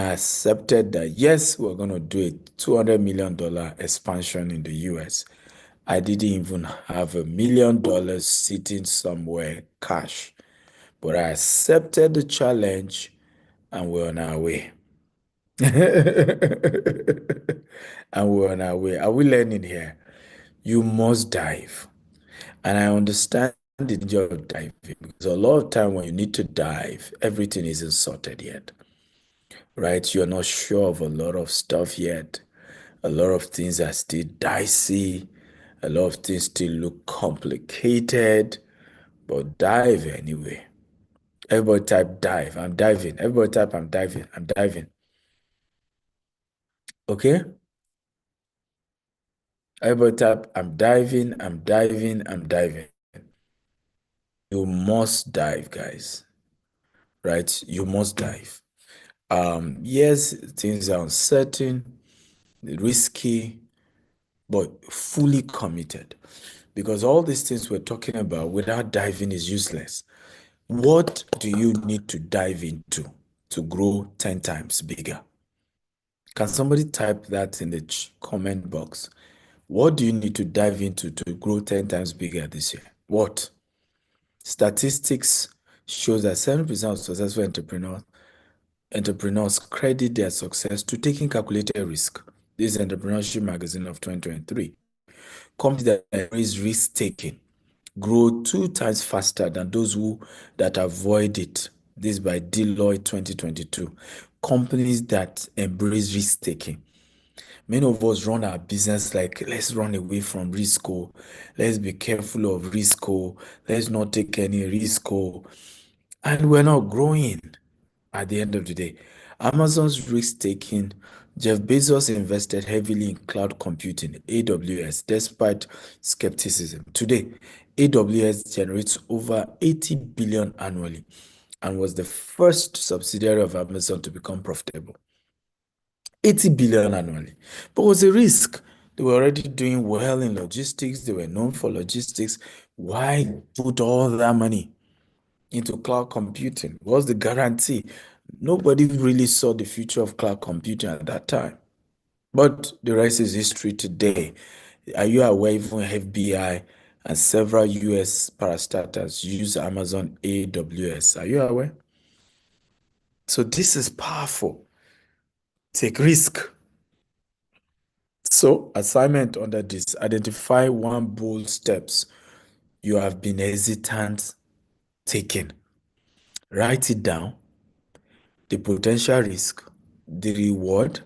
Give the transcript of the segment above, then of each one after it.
accepted that, yes, we're going to do a $200 million expansion in the US. I didn't even have $1 million sitting somewhere cash, but I accepted the challenge and we're on our way. And we're on our way. Are we learning here? You must dive. And I understand the danger of diving because a lot of time when you need to dive, everything isn't sorted yet, right? You're not sure of a lot of stuff yet. A lot of things are still dicey. A lot of things still look complicated, but dive anyway. Everybody type dive. I'm diving. Everybody type I'm diving. I'm diving. Okay? Everybody type I'm diving. I'm diving. I'm diving. You must dive, guys. Right? You must dive. Yes, things are uncertain, risky, but fully committed. Because all these things we're talking about without diving is useless. What do you need to dive into to grow 10 times bigger? Can somebody type that in the comment box? What do you need to dive into to grow 10 times bigger this year? What? Statistics shows that 7% of successful entrepreneurs credit their success to taking calculated risk. This is Entrepreneurship Magazine of 2023. Companies that embrace risk taking grow 2 times faster than those that avoid it. This by Deloitte 2022. Companies that embrace risk taking. Many of us run our business like, let's run away from risk. Oh, let's be careful of risk. Oh, let's not take any risk. Oh, and we're not growing at the end of the day. Amazon's risk taking, Jeff Bezos invested heavily in cloud computing, AWS, despite skepticism. Today, AWS generates over 80 billion annually and was the first subsidiary of Amazon to become profitable. 80 billion annually. But it was a risk. They were already doing well in logistics. They were known for logistics. Why put all that money into cloud computing? What's the guarantee? Nobody really saw the future of cloud computing at that time. But the rest is history today. Are you aware even FBI and several US parastatals use Amazon AWS? Are you aware? So this is powerful. Take risk. So assignment under this, identify one bold steps you have been hesitant taking. Write it down, the potential risk, the reward,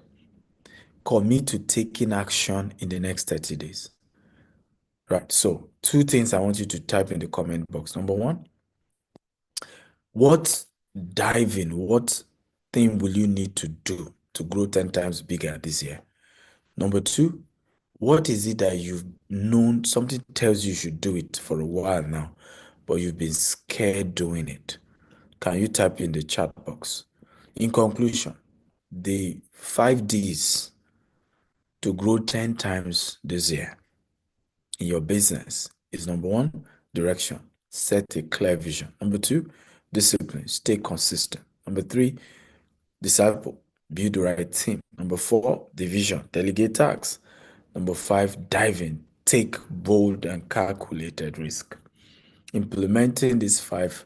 commit to taking action in the next 30 days. Right, so 2 things I want you to type in the comment box. Number one, what what thing will you need to do to grow 10 times bigger this year? Number two, what is it that you've known, something tells you should do it for a while now, but you've been scared doing it? Can you type in the chat box? In conclusion, the 5 Ds to grow 10 times this year in your business is number one, direction. Set a clear vision. Number two, discipline. Stay consistent. Number three, disciple. Build the right team. Number four, division. Delegate tasks. Number five, dive in. Take bold and calculated risk. Implementing these 5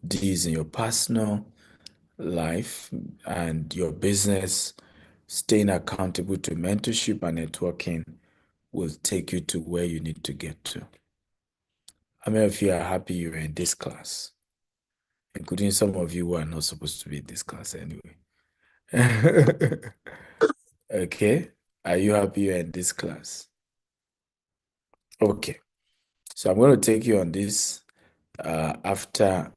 Ds in your personal life and your business, staying accountable to mentorship and networking will take you to where you need to get to. How many of you are happy you're in this class? Including some of you who are not supposed to be in this class anyway. Okay. Are you happy you're in this class? Okay. So I'm going to take you on this after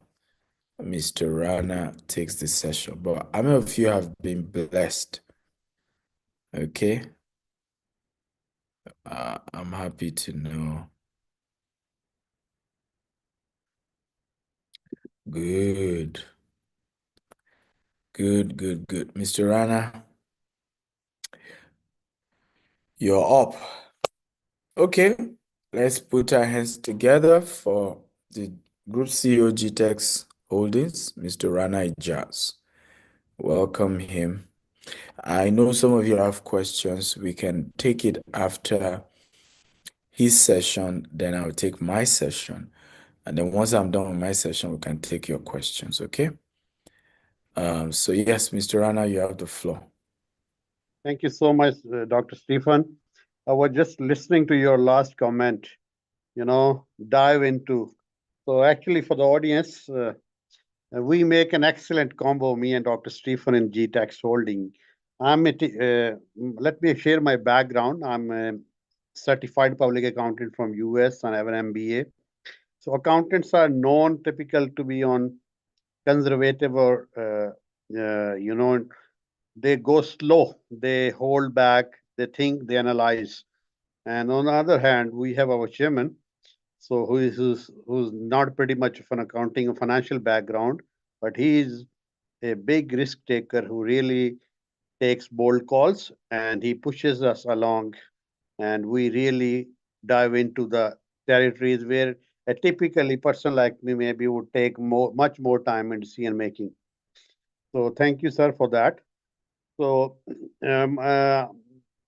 Mr. Rana takes this session. But how many of you have been blessed? Okay. I'm happy to know. Good. Good, good, good. Mr. Rana, you're up. Okay. Let's put our hands together for the Group CEO GTEX Holdings, Mr. Rana Ijaz. Welcome him I know some of you have questions. We can take it after his session, then I'll take my session. And then once I'm done with my session, we can take your questions, okay? So yes, Mr. Rana, you have the floor. Thank you so much, Dr. Stephen. I was just listening to your last comment, dive into. So actually for the audience, we make an excellent combo, me and Dr. Stephen in GTAX Holding. Let me share my background. I'm a certified public accountant from US and I have an MBA. So accountants are known typical to be on conservative or, they go slow, they hold back, they think, they analyze. And on the other hand, we have our chairman, so who's not pretty much of an accounting or financial background, but he is a big risk taker who really takes bold calls and he pushes us along, and we really dive into the territories where a typically person like me maybe would take much more time in decision making. So thank you, sir, for that. So, um, uh,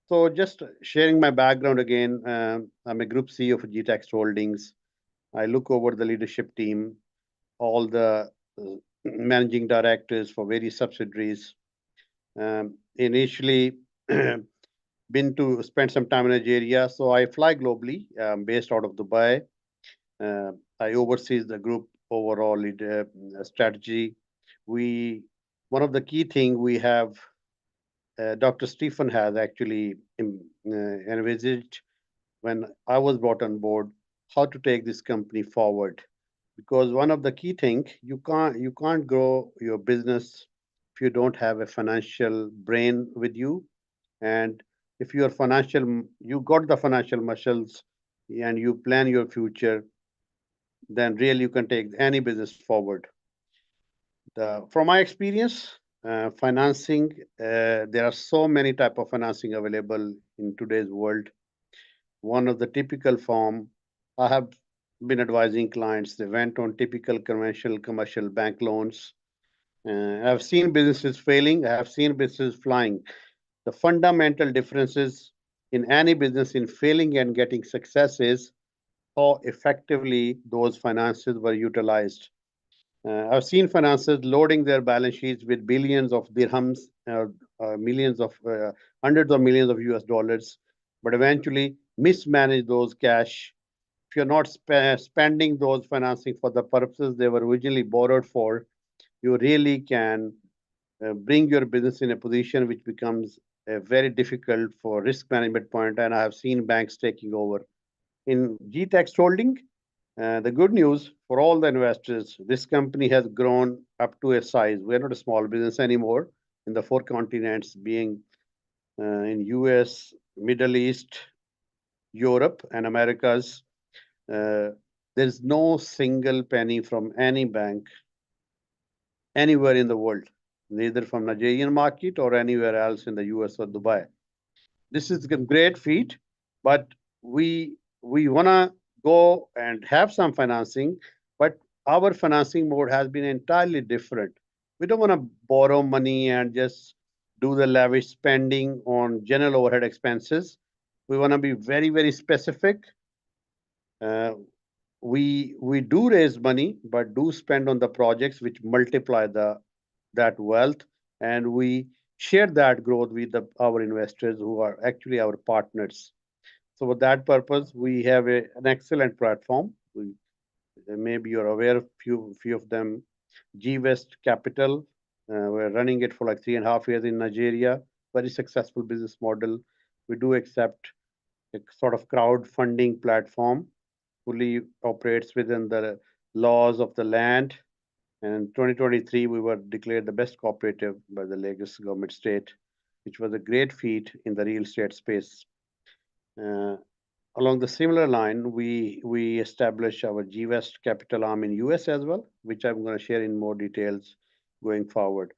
so just sharing my background again, I'm a Group CEO of GTAX Holdings. I look over the leadership team, all the managing directors for various subsidiaries. Initially, been to spend some time in Nigeria, so I fly globally, based out of Dubai. I oversee the group overall strategy. We One of the key thing we have, Dr. Stephen has actually envisaged when I was brought on board how to take this company forward. Because one of the key thing, you can't grow your business if you don't have a financial brain with you, and if you are you got the financial muscles and you plan your future, then really you can take any business forward. From my experience, financing, there are so many type of financing available in today's world. One of the typical form, I have been advising clients, they went on typical conventional commercial bank loans. I've seen businesses failing, I have seen businesses flying. The fundamental differences in any business in failing and getting success is how effectively those finances were utilized. I've seen financiers loading their balance sheets with billions of dirhams, millions of hundreds of millions of US dollars, but eventually mismanage those cash. If you're not spending those financing for the purposes they were originally borrowed for, you really can bring your business in a position which becomes very difficult for risk management point. And I have seen banks taking over. In GTEX Holding, the good news for all the investors, this company has grown up to a size. We're not a small business anymore in the four continents, being in US, Middle East, Europe, and Americas. Uh, there's no single penny from any bank anywhere in the world, neither from Nigerian market or anywhere else in the US or Dubai. This is a great feat, but we wanna go and have some financing, but our financing mode has been entirely different. We don't want to borrow money and just do the lavish spending on general overhead expenses. We want to be very, very specific. Uh, we do raise money, but do spend on the projects which multiply that wealth, and we share that growth with our investors who are actually our partners. So for that purpose, we have an excellent platform. Maybe you're aware of few of them. G West Capital. We're running it for like 3.5 years in Nigeria. Very successful business model. We do accept a sort of crowdfunding platform, fully operates within the laws of the land. And in 2023, we were declared the best cooperative by the Lagos government state, which was a great feat in the real estate space. Uh, Along the similar line, we established our GWest capital arm in US as well, which I'm going to share in more details going forward.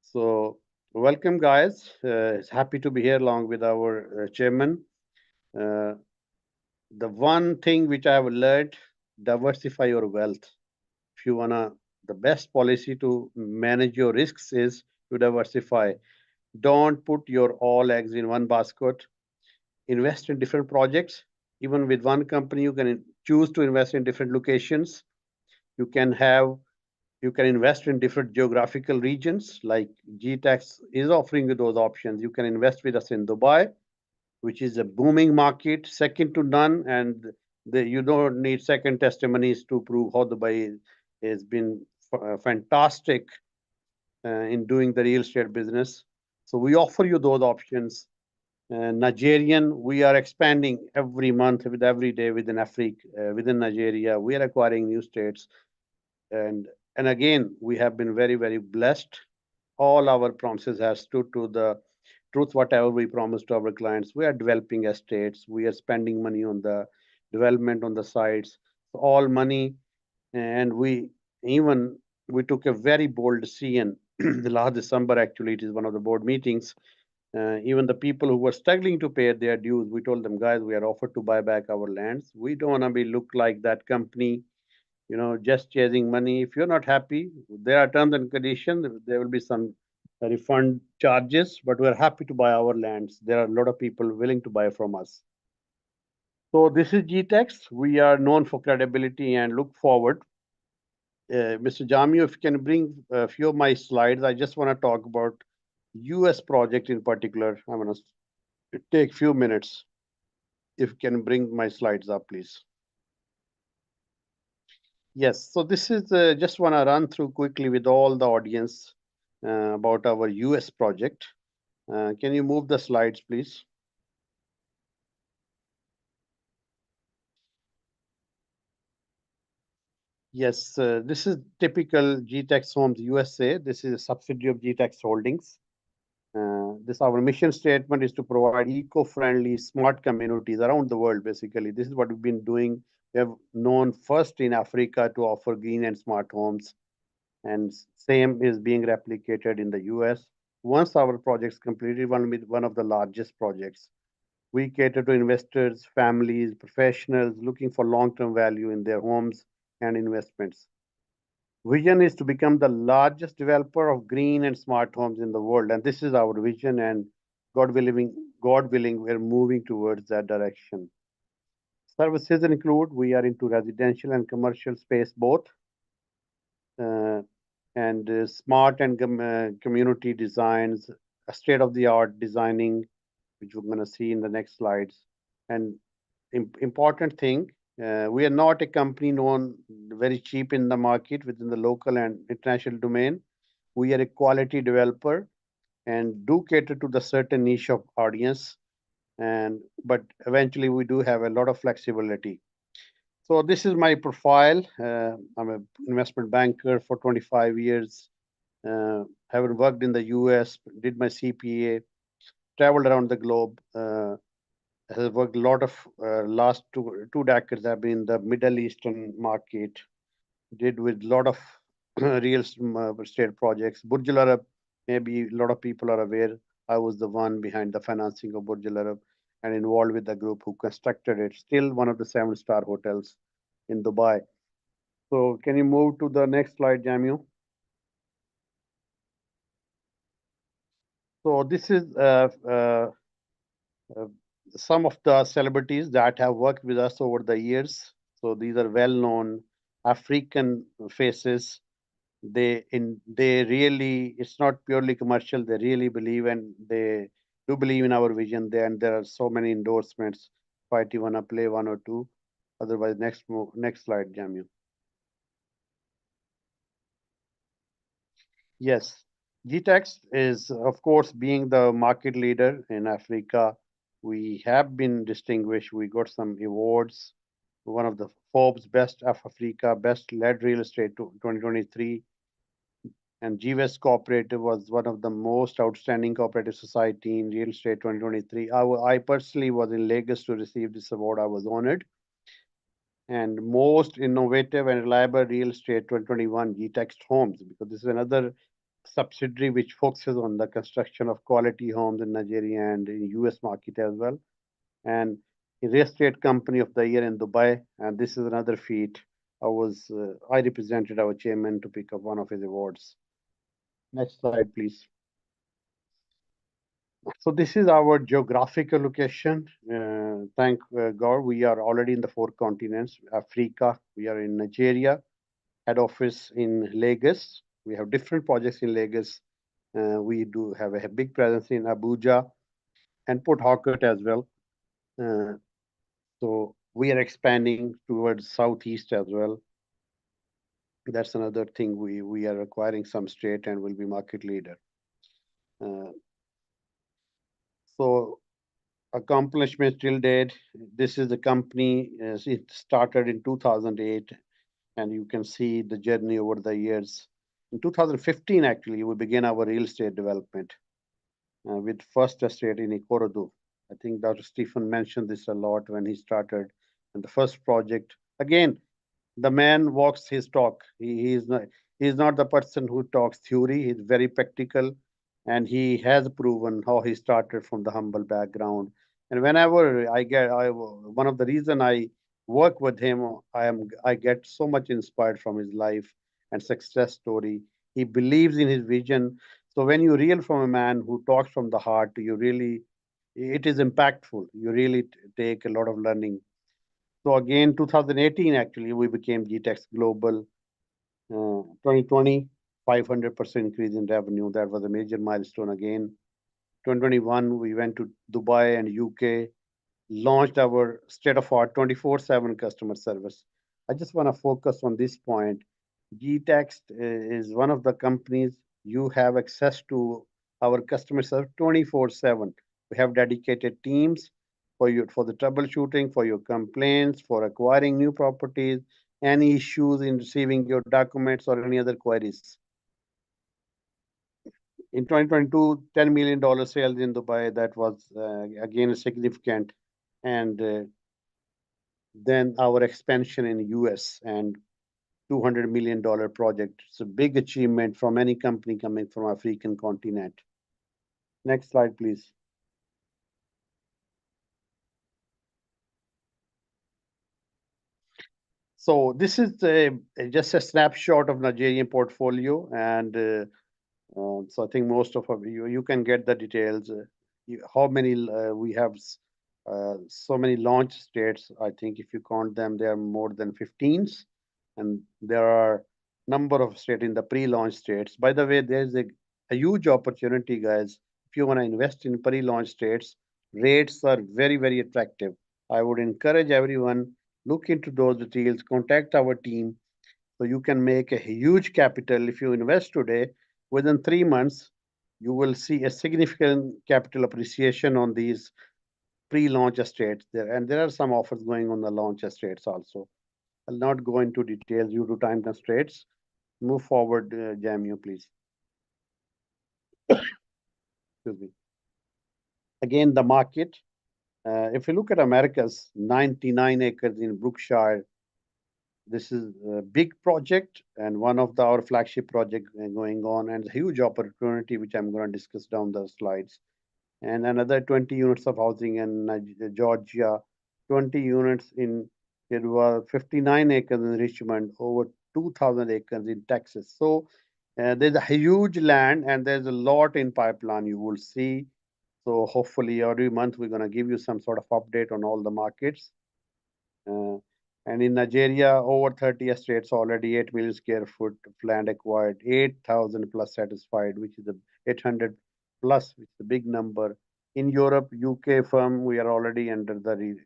So welcome, guys. Happy to be here along with our chairman. Uh, the one thing which I have learned, diversify your wealth. If you wanna, the best policy to manage your risks is to diversify. Don't put your all eggs in one basket. Invest in different projects. Even with one company, you can choose to invest in different locations. You can have you can invest in different geographical regions, like GTAX is offering you those options. You can invest with us in Dubai, which is a booming market, second to none, and you don't need second testimonies to prove how Dubai has been fantastic in doing the real estate business. So we offer you those options. Nigerian, we are expanding every month with every day within Africa, within Nigeria. We are acquiring new states, and and again, we have been very blessed. All our promises have stood to the truth. Whatever we promised to our clients, we are developing estates. We are spending money on the development on the sites. All money, and even we took a very bold decision last December. Actually, it is one of the board meetings. Even the people who were struggling to pay their dues, we told them, guys, we are offered to buy back our lands. We don't want to be look like that company, just chasing money. If you're not happy, there are terms and conditions. There will be some refund charges, but we're happy to buy our lands. There are a lot of people willing to buy from us. So this is GTEX. We are known for credibility and look forward. Mr. Jamio, if you can bring a few of my slides, I just want to talk about US project in particular. I'm going to take few minutes. If you can bring my slides up, please. Yes, so this is just want to run through quickly with all the audience about our US project. Can you move the slides, please? Yes, this is typical GTEX Homes USA. This is a subsidiary of GTEX Holdings. This our mission statement is to provide eco-friendly, smart communities around the world. Basically, this is what we've been doing. We have known first in Africa to offer green and smart homes, and same is being replicated in the US. Once our project's completed, one of the largest projects. We cater to investors, families, professionals looking for long-term value in their homes and investments. Vision is to become the largest developer of green and smart homes in the world, and this is our vision. And God willing, we're moving towards that direction. Services include we are into residential and commercial space both, uh, and smart and community designs, state of the art designing, which we're going to see in the next slides. And important thing, we are not a company known very cheap in the market within the local and international domain. We are a quality developer and do cater to the certain niche of audience. And but eventually we do have a lot of flexibility. So this is my profile. I'm an investment banker for 25 years. Having worked in the US, did my CPA, traveled around the globe. Has worked a lot of last two decades have been in the Middle Eastern market. Did with a lot of real estate projects. Burj Al Arab, maybe a lot of people are aware. I was the one behind the financing of Burj Al Arab and involved with the group who constructed it. Still one of the 7-star hotels in Dubai. So can you move to the next slide, Jamil? So this is uh, some of the celebrities that have worked with us over the years. So these are well-known African faces. They really, it's not purely commercial. They really believe, and they do believe in our vision. And there are so many endorsements. If you wanna play one or two, otherwise next slide, Jamil. Yes, GTEX is, of course, being the market leader in Africa. We have been distinguished. We got some awards. One of the Forbes Best of Africa, Best Led Real Estate 2023. And GWest Cooperative was one of the most outstanding cooperative society in real estate 2023. I personally was in Lagos to receive this award. I was honored. And most innovative and reliable real estate 2021 GTEX Homes, because this is another subsidiary which focuses on the construction of quality homes in Nigeria and in US market as well. And real estate company of the year in Dubai. And this is another feat. I represented our chairman to pick up one of his awards. Next slide, please. So this is our geographical location. Thank God we are already in the four continents. Africa, we are in Nigeria, head office in Lagos. We have different projects in Lagos. We do have a big presence in Abuja and Port Harcourt as well. Uh, so we are expanding towards southeast as well. That's another thing we are acquiring some state and will be market leader. Uh, so accomplishments till date. This is the company. It started in 2008, and you can see the journey over the years. In 2015, actually, we began our real estate development with first estate in Ikorodu. I think Dr. Stephen mentioned this a lot when he started. And the first project, again, the man walks his talk. He's not the person who talks theory. He's very practical, and he has proven how he started from the humble background. And whenever one of the reason I work with him, I get so much inspired from his life and success story. He believes in his vision. So when you reel from a man who talks from the heart, you really it is impactful. You really take a lot of learning. So again, 2018 actually we became GTEX Global. 2020, 500% increase in revenue. That was a major milestone again. 2021 we went to Dubai and UK, launched our state-of-art 24/7 customer service. I just want to focus on this point. GTEX is one of the companies you have access to our customer service 24/7. We have dedicated teams for the troubleshooting, for your complaints, for acquiring new properties, any issues in receiving your documents or any other queries. In 2022, $10 million sales in Dubai. That was again significant, and then our expansion in the US and $200 million project. It's a big achievement from any company coming from African continent. Next slide, please. So this is just a snapshot of Nigerian portfolio, and so I think most of you can get the details. How many we have? So many launch states. I think if you count them, there are more than 15s, and there are number of states in the pre-launch states. By the way, there's a huge opportunity, guys. If you want to invest in pre-launch states, rates are very attractive. I would encourage everyone look into those details. Contact our team so you can make a huge capital. If you invest today, within 3 months, you will see a significant capital appreciation on these pre-launch estates there. And there are some offers going on the launch estates also. I'll not go into details due to time constraints. Move forward, Jamio, please. Excuse me. Again, the market. If you look at America's 99 acres in Brookshire, this is a big project and one of our flagship project going on, and a huge opportunity which I'm going to discuss down the slides. And another 20 units of housing in Georgia, 20 units in it was 59 acres in Richmond, over 2,000 acres in Texas. So there's a huge land and there's a lot in pipeline you will see. So hopefully every month we're going to give you some sort of update on all the markets. Uh, and in Nigeria, over 30 estates already, 8 million square foot of land acquired, 8,000 plus satisfied, which is the 800 plus, which is a big number. In Europe, UK firm, we are already under the,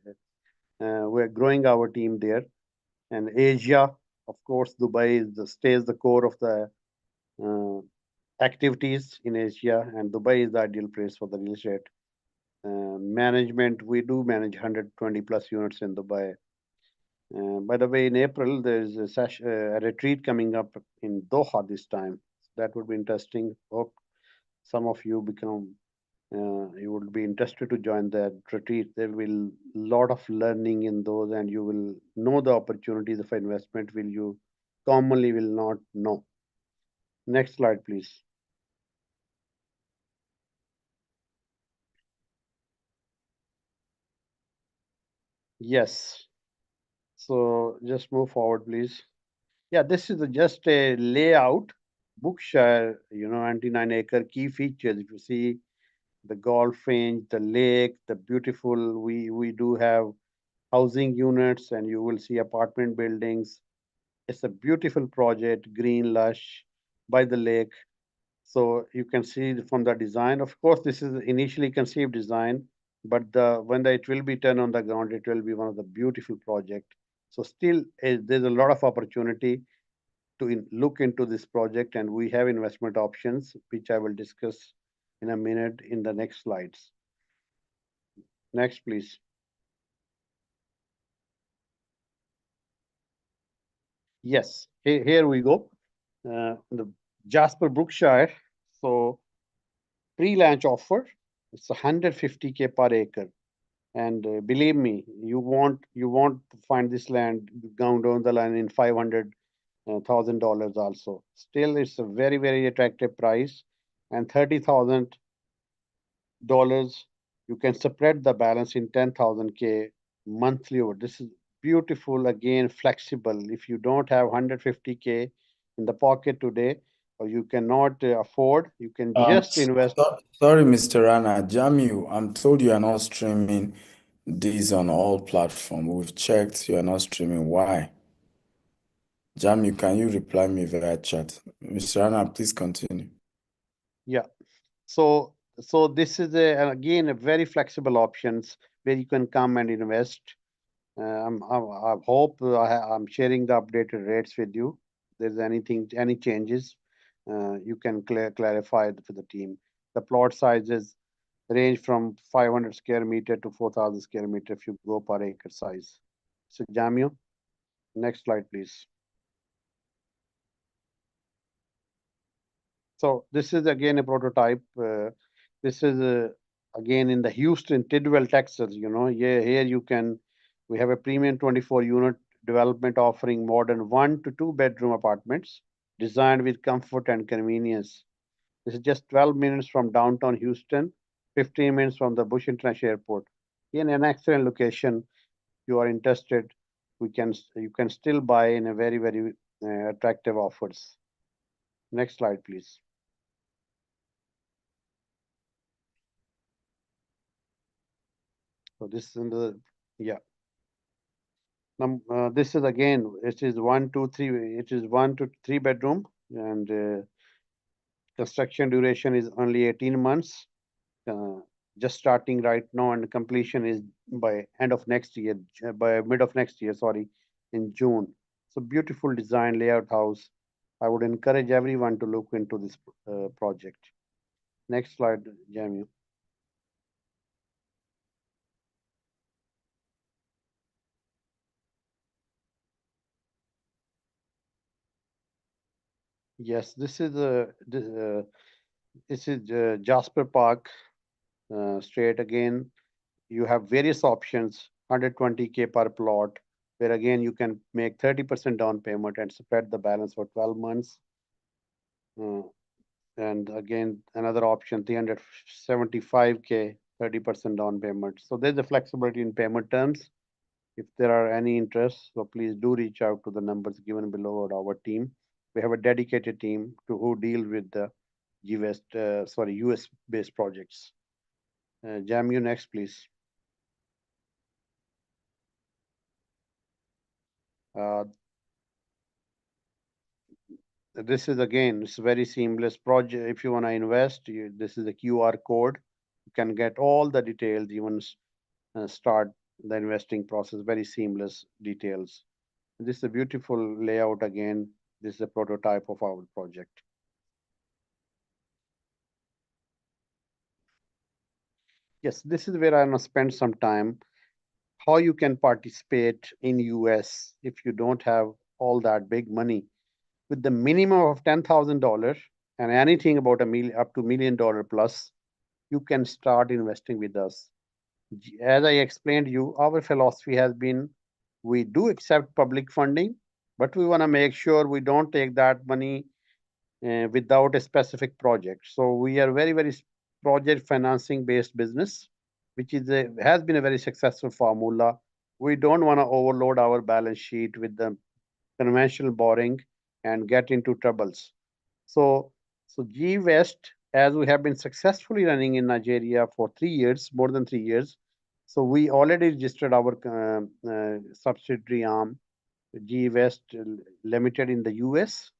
we're growing our team there. And Asia, of course, Dubai stays the core of the uh, activities in Asia, and Dubai is the ideal place for the real estate. Management, we do manage 120 plus units in Dubai. By the way, in April, there's a retreat coming up in Doha this time. That would be interesting. Hope some of you you would be interested to join that retreat. There will be a lot of learning in those, and you will know the opportunities of investment will you commonly will not know. Next slide, please. Yes. So just move forward, please. Yeah, this is just a layout. Bookshire, 99 acre key features. If you see, the golf range, the lake, the beautiful. We do have housing units, and you will see apartment buildings. It's a beautiful project, green, lush, by the lake. So you can see from the design. Of course, this is initially conceived design, but it will be turned on the ground, it will be one of the beautiful project. So still, there's a lot of opportunity to look into this project, and we have investment options, which I will discuss in a minute in the next slides. Next, please. Yes, here we go. The Jasper Brookshire. So pre-launch offer. It's 150K per acre. And believe me, you won't find this land down the line in $500,000 also. Still, it's a very attractive price, and $30,000 you can spread the balance in 10,000K monthly over. This is beautiful, again flexible. If you don't have 150K in the pocket today, or you cannot afford, you can just invest. Sorry, Mr. Rana. Jamil, I'm told you are not streaming these on all platforms. We've checked, you are not streaming. Why? Jamil, can you reply me via chat? Mr. Rana, please continue. Yeah. So this is again a very flexible options where you can come and invest. I hope I'm sharing the updated rates with you. There's any changes, you can clarify it for the team. The plot sizes range from 500 square meter to 4,000 square meter if you go per acre size. So Jamio, next slide, please. So this is again a prototype. This is again in the Houston, Tidwell, Texas. Here we have a premium 24 unit development offering modern 1 to 2 bedroom apartments designed with comfort and convenience. This is just 12 minutes from downtown Houston, 15 minutes from the Bush International Airport. In an excellent location, you are interested, you can still buy in a very attractive offers. Next slide, please. So this is in the, yeah. This is again, it is 1 to 3, it is 1 to 3 bedroom, and construction duration is only 18 months. Uh, just starting right now, and completion is by end of next year, by mid of next year, sorry, in June. So beautiful design layout house. I would encourage everyone to look into this project. Next slide, Jamie. Yes, this is Jasper Park straight again. You have various options, 120K per plot, where again you can make 30% down payment and spread the balance for 12 months. Uh, and again, another option, 375K, 30% down payment. So there's a flexibility in payment terms. If there are any interests, so please do reach out to the numbers given below or our team. We have a dedicated team who deal with the US based projects. Jam, you next, please. Uh, this is again, it's a very seamless project. If you want to invest, this is a QR code. You can get all the details, even start the investing process, very seamless details. This is a beautiful layout again. This is a prototype of our project. Yes, this is where I'm gonna spend some time. How you can participate in US if you don't have all that big money. With the minimum of $10,000 and anything about up to $1 million plus, you can start investing with us. As I explained you, our philosophy has been we do accept public funding, but we want to make sure we don't take that money without a specific project. So we are very project financing based business, which has been a very successful formula. We don't want to overload our balance sheet with the conventional borrowing and get into troubles. So, so G West as we have been successfully running in Nigeria for 3 years, more than 3 years, so we already registered our subsidiary arm, G West Limited in the US.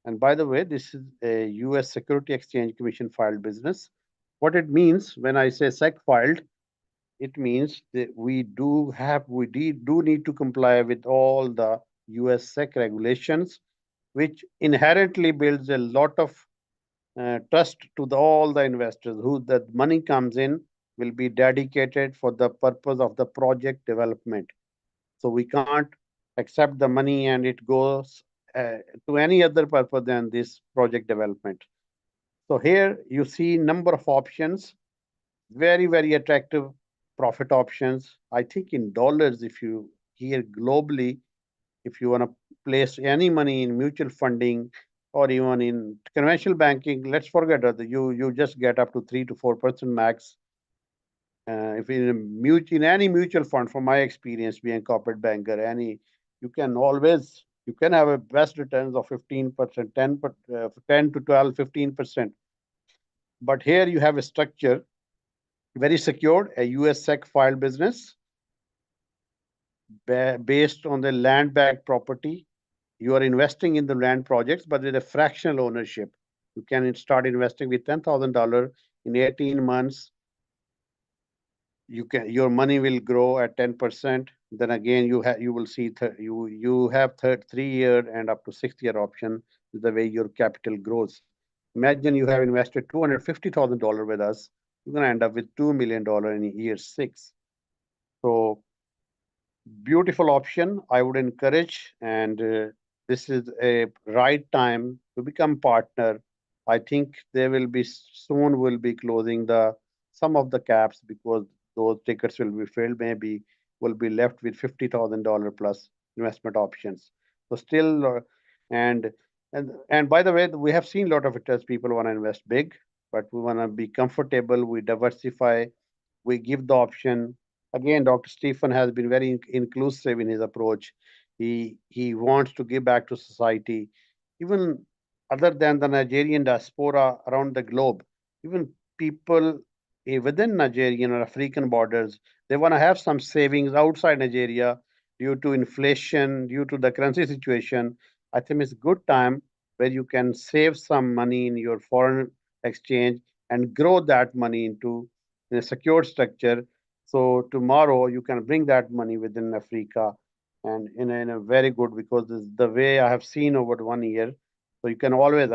And by the way, this is a US Security Exchange Commission filed business. What it means when I say SEC filed, it means that we do need to comply with all the US SEC regulations, which inherently builds a lot of trust to all the investors who the money comes in will be dedicated for the purpose of the project development. So we can't accept the money and it goes to any other purpose than this project development. So here you see number of options, very, very attractive profit options. I think in dollars, if you here globally, if you want to place any money in mutual funding or even in conventional banking, let's forget that you just get up to 3 to 4% max. If in any mutual fund, from my experience being a corporate banker, you can have a best returns of 15%, 10 to 12, 15%. But here you have a structure very secured, a US SEC filed business based on the land backed property. You are investing in the land projects, but with a fractional ownership. You can start investing with $10,000 in 18 months. Your money will grow at 10%. Then again, you will see you have 3 year and up to 6 year option the way your capital grows. Imagine you have invested $250,000 with us. You're gonna end up with $2 million in year 6. So beautiful option. I would encourage, and this is a right time to become partner. I think they will be soon will be closing the some of the caps because those tickets will be filled. Maybe will be left with $50,000 plus investment options. So still, and and by the way, we have seen a lot of it as people want to invest big, but we want to be comfortable. We diversify, we give the option. Again, Dr. Stephen has been very inclusive in his approach. He wants to give back to society, even other than the Nigerian diaspora around the globe, even people within Nigerian or African borders, they want to have some savings outside Nigeria due to inflation, due to the currency situation. I think it's a good time where you can save some money in your foreign exchange and grow that money into in a secure structure. So tomorrow you can bring that money within Africa and in a very good because this is the way I have seen over 1 year. So you can always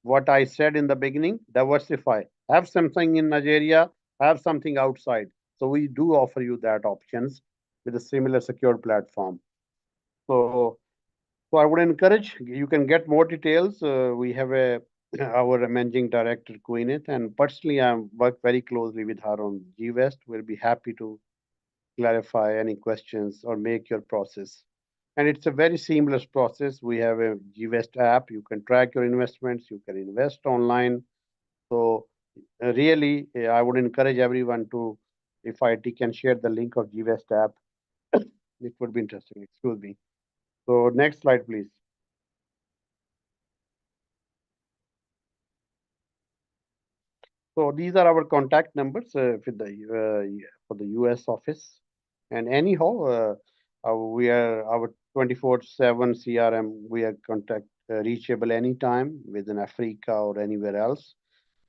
what I said in the beginning, diversify. Have something in Nigeria, have something outside. So we do offer you that options with a similar secure platform. So so I would encourage you can get more details. We have a our managing director Queeneth, and personally I work very closely with her on GWest. We'll be happy to clarify any questions or make your process. And it's a very seamless process. We have a GWest app. You can track your investments. You can invest online. So really, I would encourage everyone to, if IT can share the link of GWest app, it would be interesting. Excuse me. So next slide, please. So these are our contact numbers for the US office. And anyhow, we are our 24/7 CRM. We are contact reachable anytime within Africa or anywhere else.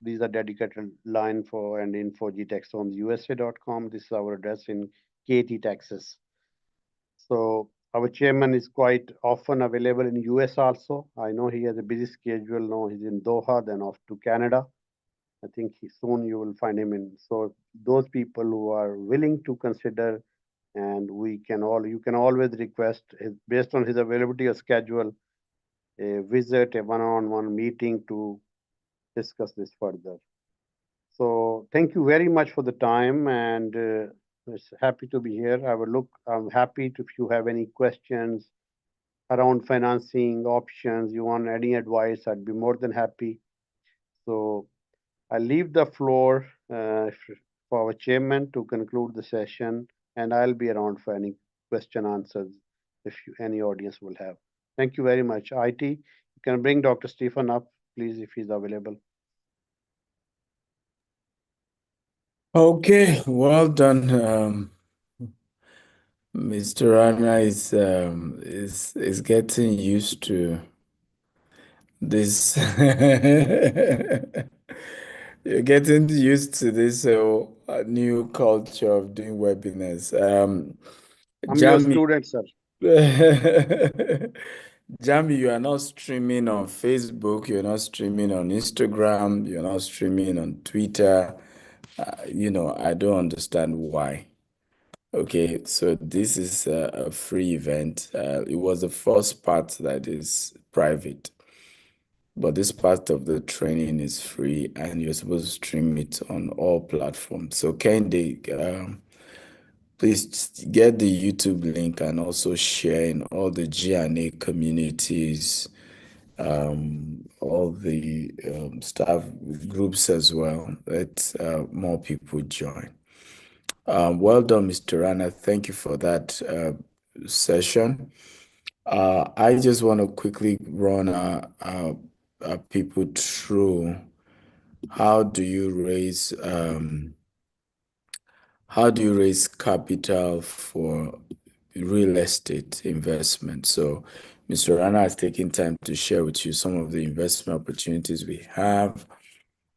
These are dedicated line for and info gtexoneusa.com. This is our address in Katy, Texas. So our chairman is quite often available in US also. I know he has a busy schedule now. He's in Doha, then off to Canada. I think soon you will find him in. So those people who are willing to consider, and you can always request based on his availability or schedule, a visit, a one-on-one meeting to discuss this further. So thank you very much for the time, and it's happy to be here. I'm happy if you have any questions around financing options, you want any advice, I'd be more than happy. So I leave the floor for our chairman to conclude the session, and I'll be around for any question answers if any audience will have. Thank you very much. IT, you can bring Dr. Stephen up, please, if he's available. Okay, well done. Mr. Rana is getting used to this. You're getting used to this new culture of doing webinars. I'm your Jami, student, sir. Jami, you are not streaming on Facebook, you're not streaming on Instagram, you're not streaming on Twitter. I don't understand why. Okay, so this is a free event. It was the first part that is private, but this part of the training is free, and you're supposed to stream it on all platforms. So, Kendi, please get the YouTube link and also share in all the GNA communities, all the staff groups as well. Let more people join. Well done, Mr. Rana. Thank you for that session. I just want to quickly run people through how do you raise capital for real estate investment. So, Mr. Rana has taken time to share with you some of the investment opportunities we have.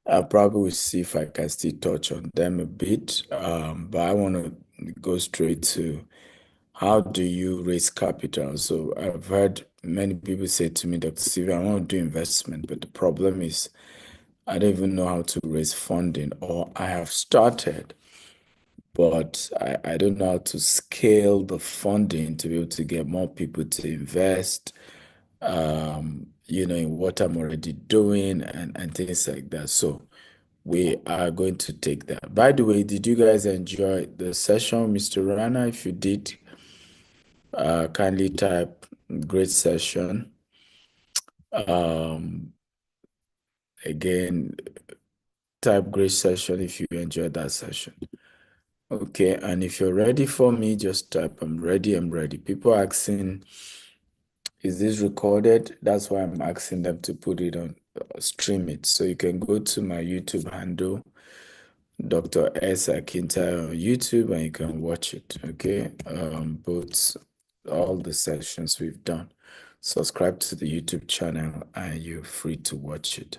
I probably will see if I can still touch on them a bit, but I want to go straight to how do you raise capital? So I've heard many people say to me, Dr. Steve, I want to do investment, but the problem is I don't even know how to raise funding, or I have started, but I don't know how to scale the funding to be able to get more people to invest, in what I'm already doing and things like that. So we are going to take that. By the way, did you guys enjoy the session, Mr. Rana? If you did, kindly type great session. Again, type great session if you enjoyed that session. Okay, and if you're ready for me, just type I'm ready, I'm ready. People asking, is this recorded? That's why I'm asking them to put it on, stream it. So you can go to my YouTube handle, Dr. S. Akinta on YouTube, and you can watch it. Okay, both all the sessions we've done. Subscribe to the YouTube channel, and you're free to watch it.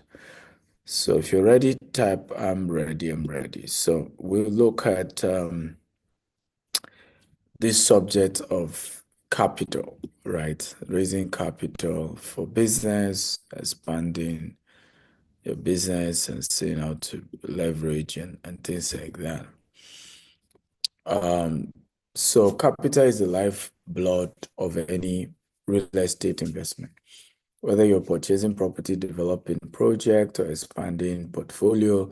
So if you're ready, type I'm ready, I'm ready. So we'll look at this subject of capital, right? Raising capital for business, expanding your business and seeing how to leverage and things like that. So capital is the lifeblood of any real estate investment. Whether you're purchasing property, developing project, or expanding portfolio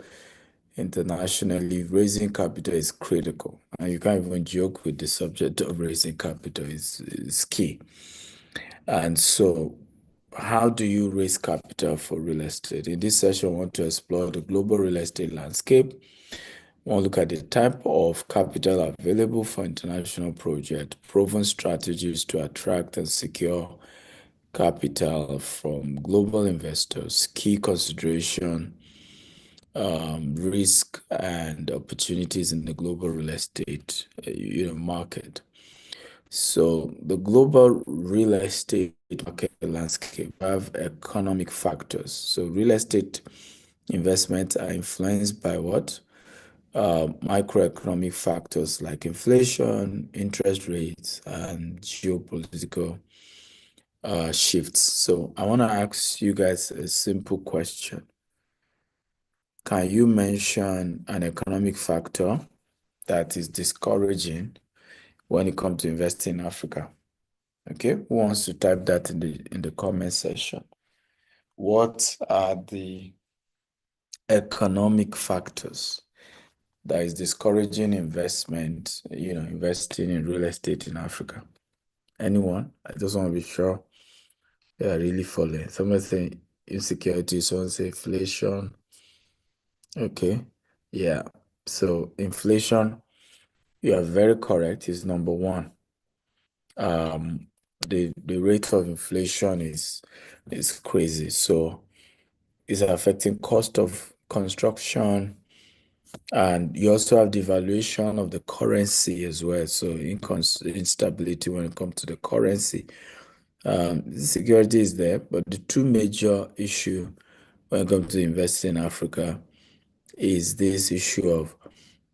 internationally, raising capital is critical. And you can't even joke with the subject of raising capital is key. And so how do you raise capital for real estate? In this session, I want to explore the global real estate landscape. We'll look at the type of capital available for international project, proven strategies to attract and secure capital from global investors, key consideration, risk and opportunities in the global real estate market. So the global real estate market landscape have economic factors. So real estate investments are influenced by what? Microeconomic factors like inflation, interest rates, and geopolitical shifts. So I want to ask you guys a simple question. Can you mention an economic factor that is discouraging when it comes to investing in Africa? Okay, who wants to type that in the comment section? What are the economic factors that is discouraging investment, investing in real estate in Africa? Anyone? I just want to be sure they are really following. Someone say insecurity, someone say inflation. Okay, yeah. So inflation, you are very correct, is number one. The rate of inflation is crazy. So it's affecting cost of construction, And you also have devaluation of the currency as well. So instability when it comes to the currency. Security is there, but the two major issue when it comes to investing in Africa is this issue of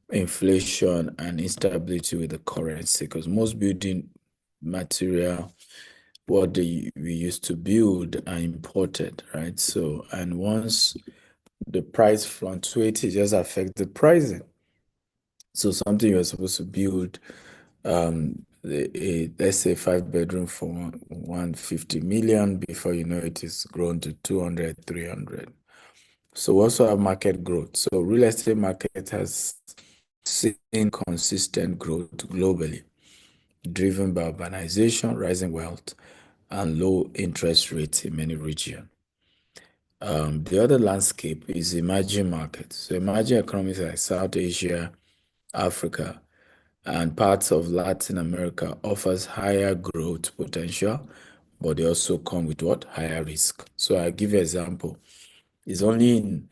inflation and instability with the currency. Because most building material, what we used to build are imported, right? So, and once the price fluctuates, it just affects the pricing. So something you're supposed to build, let's say 5 bedroom for 150 million, before you know it is grown to 200, 300. So we also have market growth. So real estate market has seen consistent growth globally, driven by urbanization, rising wealth, and low interest rates in many regions. The other landscape is emerging markets. So emerging economies like South Asia, Africa, and parts of Latin America offers higher growth potential, but they also come with what? Higher risk. So I give you an example. It's only in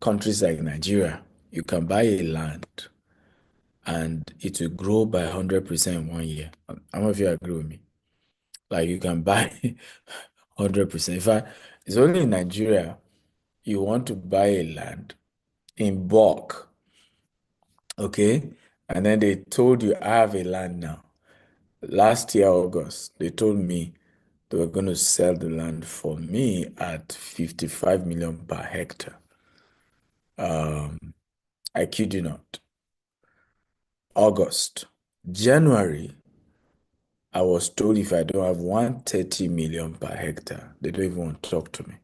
countries like Nigeria, you can buy a land and it will grow by 100% in 1 year. How many of you agree with me? Like you can buy 100%. In fact, it's only in Nigeria you want to buy a land in bulk, okay? And then they told you, I have a land now. Last year, August, they told me they were going to sell the land for me at 55 million per hectare. I kid you not. August. January, I was told if I don't have 130 million per hectare, they don't even want to talk to me.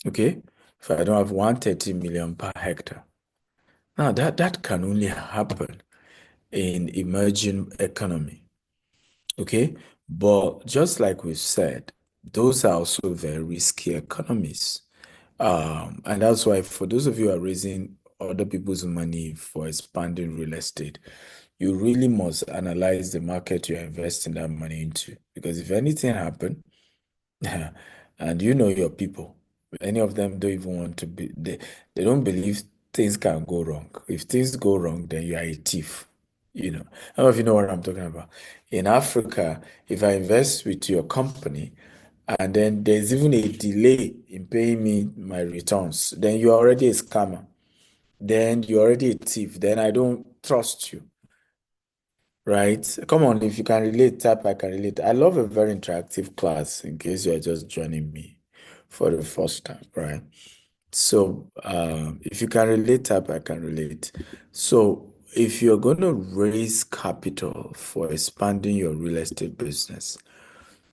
Okay? If I don't have 130 million per hectare. Now that can only happen in emerging economy. Okay? But just like we said, those are also very risky economies. And that's why for those of you who are raising other people's money for expanding real estate, you really must analyze the market you're investing that money into. Because if anything happen, and you know your people, any of them don't even want to be, they don't believe things can go wrong. If things go wrong, then you are a thief. You know, I don't know if you know what I'm talking about. In Africa, if I invest with your company and then there's even a delay in paying me my returns, then you're already a scammer. Then you're already a thief. Then I don't trust you. Right? Come on, if you can relate, type I can relate. I love a very interactive class in case you're just joining me for the first time, right? So if you can relate, type I can relate. So if you're going to raise capital for expanding your real estate business,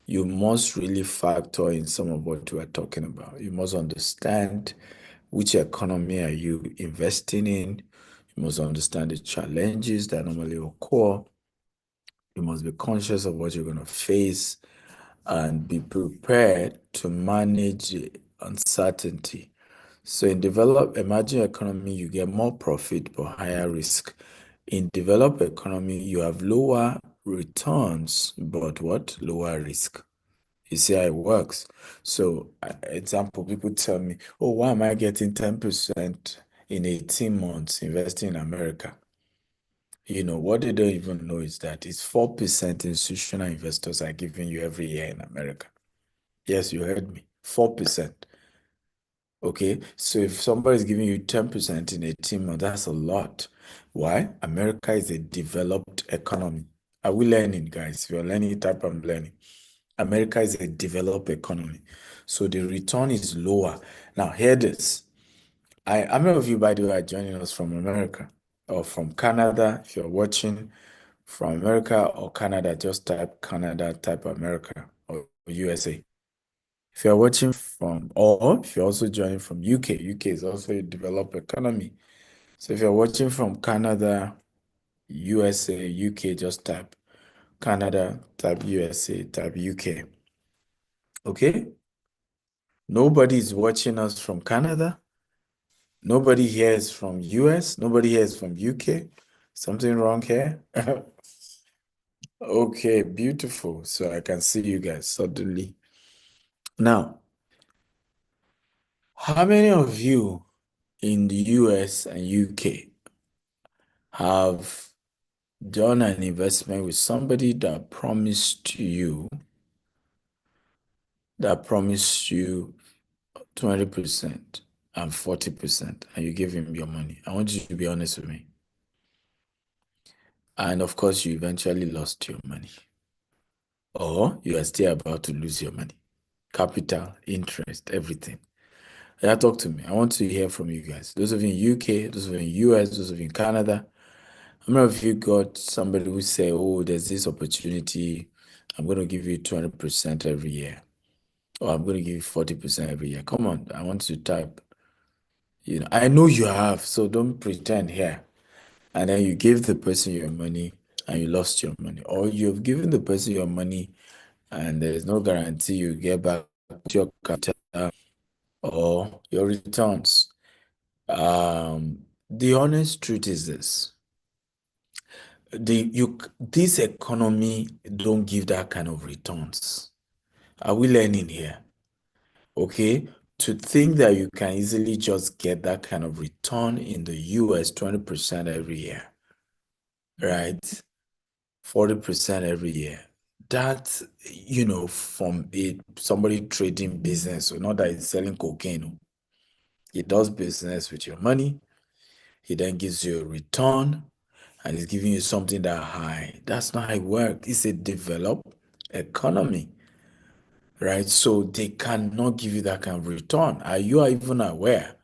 you must really factor in some of what we are talking about. You must understand which economy are you investing in. You must understand the challenges that normally occur. You must be conscious of what you're going to face and be prepared to manage uncertainty. So in developed emerging economy, you get more profit but higher risk. In developed economy, you have lower returns but what? Lower risk. You see how it works. So example, people tell me, oh, why am I getting 10% in 18 months investing in America? You know, what they don't even know is that it's 4% institutional investors are giving you every year in America. Yes, you heard me. 4%. Okay, so if somebody is giving you 10% in 18 months, that's a lot. Why? America is a developed economy. Are we learning, guys? If you're learning, type I'm learning. America is a developed economy. So the return is lower. Now, hear this. How many of you, by the way, are joining us from America or from Canada? If you're watching from America or Canada, just type Canada, type America or USA. If you're watching from, or if you're also joining from UK, UK is also a developed economy. So if you're watching from Canada, USA, UK, just type Canada, type USA, type UK. Okay? Nobody is watching us from Canada. Nobody here is from US. Nobody here is from UK. Something wrong here? Okay, beautiful. So I can see you guys suddenly. Now, how many of you in the US and UK have done an investment with somebody that promised you 20% and 40%, and you give him your money? I want you to be honest with me. And of course, you eventually lost your money, or you are still about to lose your money. Capital, interest, everything. Yeah, talk to me. I want to hear from you guys. Those of you in UK, those of you in US, those of you in Canada. How many of you got somebody who say, "Oh, there's this opportunity. I'm going to give you 20% every year, or I'm going to give you 40% every year"? Come on, I want you to type. I know you have, so don't pretend here. And then you give the person your money and you lost your money, or you've given the person your money and there's no guarantee you get back your capital or your returns. The honest truth is this: this economy don't give that kind of returns. Are we learning here? Okay, to think that you can easily just get that kind of return in the US, 20% every year, right? 40% every year. That, from somebody trading business, so not that he's selling cocaine. He does business with your money. He then gives you a return and he's giving you something that high. That's not how it works. It's a developed economy, right? So they cannot give you that kind of return. Are you even aware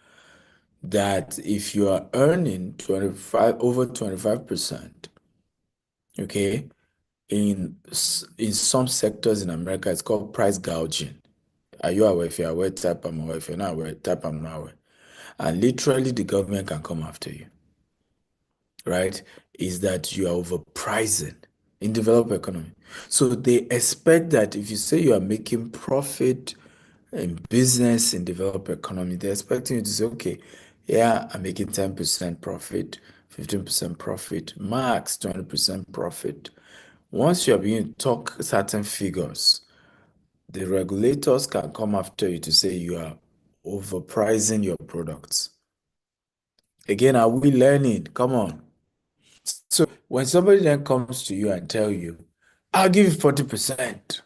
that if you are earning over 25%, okay, in some sectors in America, it's called price gouging. Are you aware? If you're aware, type I'm aware. If you're not aware, type I'm not aware. And literally, the government can come after you, right? Is that you are overpricing in developed economy. So they expect that if you say you are making profit in business in developed economy, they're expecting you to say, okay, yeah, I'm making 10% profit, 15% profit, max 20% profit. Once you are being talk certain figures, the regulators can come after you to say you are overpricing your products. Again, are we learning? Come on. So when somebody then comes to you and tell you, I'll give you 40%.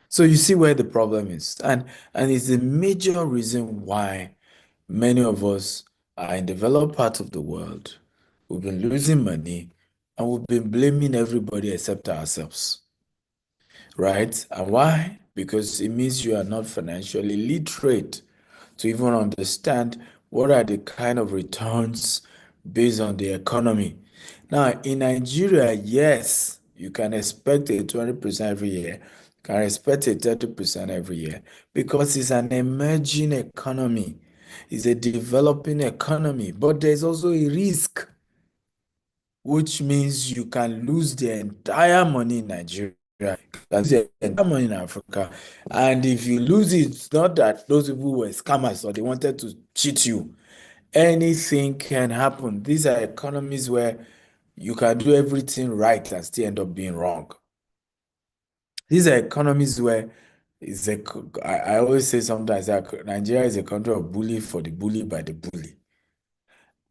So you see where the problem is. And it's a major reason why many of us are in developed parts of the world. We've been losing money and we've been blaming everybody except ourselves. Right? And why? Because it means you are not financially literate to even understand what are the kind of returns based on the economy. Now, in Nigeria, yes, you can expect a 20% every year. You can expect a 30% every year because it's an emerging economy. It's a developing economy, but there's also a risk, which means you can lose the entire money in Nigeria, you can lose the entire money in Africa. And if you lose it, it's not that those people were scammers or they wanted to cheat you. Anything can happen. These are economies where you can do everything right and still end up being wrong. These are economies where I always say sometimes that Nigeria is a country of bully for the bully by the bully.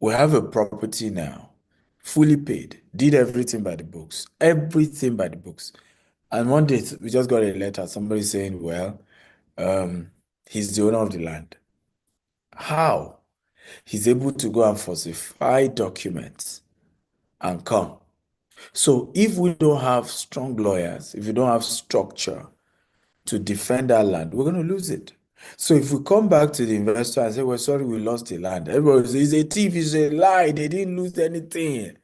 We have a property now, fully paid, did everything by the books, everything by the books. And one day we just got a letter, somebody saying, well, he's the owner of the land. How? He's able to go and falsify documents and come. So if we don't have strong lawyers, if we don't have structure to defend our land, we're going to lose it. So if we come back to the investor and say, well, sorry, we lost the land, everybody says, he's a thief, it's a lie, they didn't lose anything,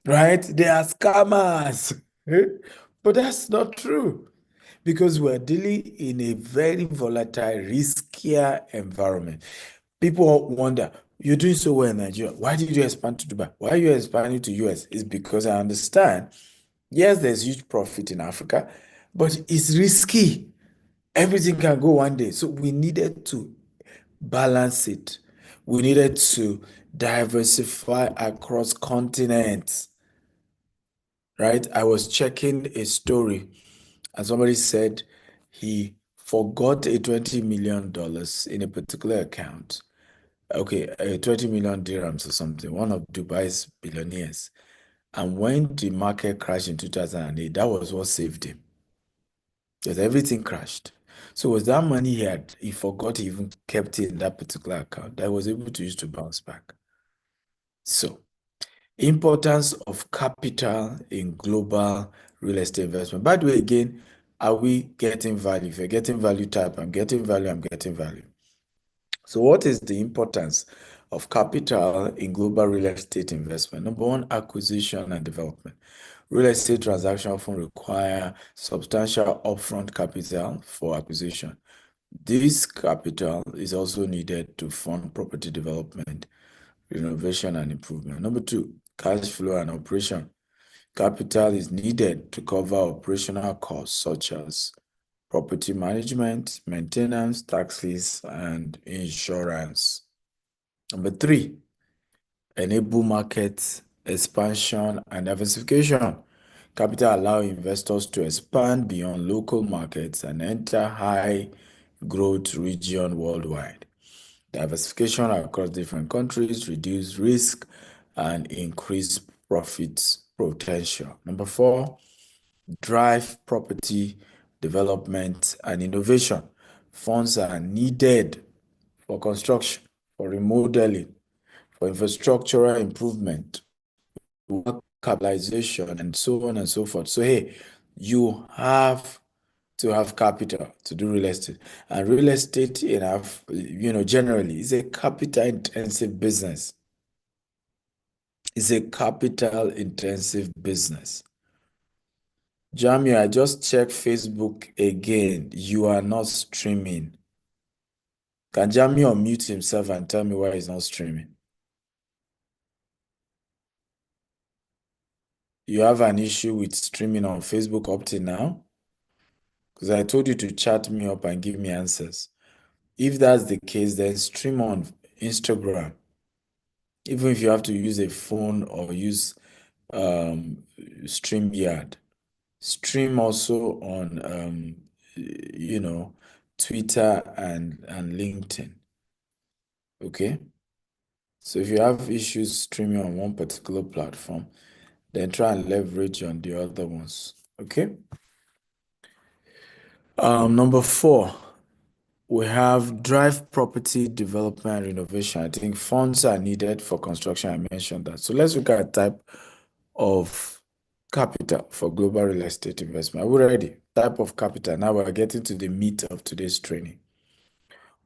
right? They are scammers. But that's not true because we're dealing in a very volatile, riskier environment. People wonder, you're doing so well in Nigeria. Why did you expand to Dubai? Why are you expanding to US? It's because I understand, yes, there's huge profit in Africa, but it's risky. Everything can go one day. So we needed to balance it. We needed to diversify across continents, right? I was checking a story and somebody said he forgot a $20 million in a particular account. okay, 20 million dirhams or something, one of Dubai's billionaires. And when the market crashed in 2008, that was what saved him. Because everything crashed. So was that money he forgot he even kept it in that particular account that was able to use to bounce back. So importance of capital in global real estate investment. By the way, again, are we getting value? If you're getting value, type, I'm getting value, I'm getting value. So what is the importance of capital in global real estate investment? Number one, acquisition and development. Real estate transactions often require substantial upfront capital for acquisition. This capital is also needed to fund property development, renovation, and improvement. Number two, cash flow and operation. Capital is needed to cover operational costs such as property management, maintenance, taxes, and insurance. Number three, enable market expansion and diversification. Capital allow investors to expand beyond local markets and enter high growth region worldwide. Diversification across different countries reduce risk and increase profit potential. Number four, drive property development and innovation. Funds are needed for construction, for remodeling, for infrastructural improvement, work capitalization, and so on and so forth. So, hey, you have to have capital to do real estate. And real estate, generally is a capital intensive business. It's a capital intensive business. Jamie, I just checked Facebook again. You are not streaming. Can Jamie unmute himself and tell me why he's not streaming? You have an issue with streaming on Facebook up till now? Because I told you to chat me up and give me answers. If that's the case, then stream on Instagram. Even if you have to use a phone or use StreamYard. Stream also on Twitter and LinkedIn. Okay? So if you have issues streaming on one particular platform, then try and leverage on the other ones. Okay? Number four, we have drive property development and renovation. I think funds are needed for construction. I mentioned that. So let's look at type of capital for global real estate investment. Are we ready? Type of capital. Now we're getting to the meat of today's training.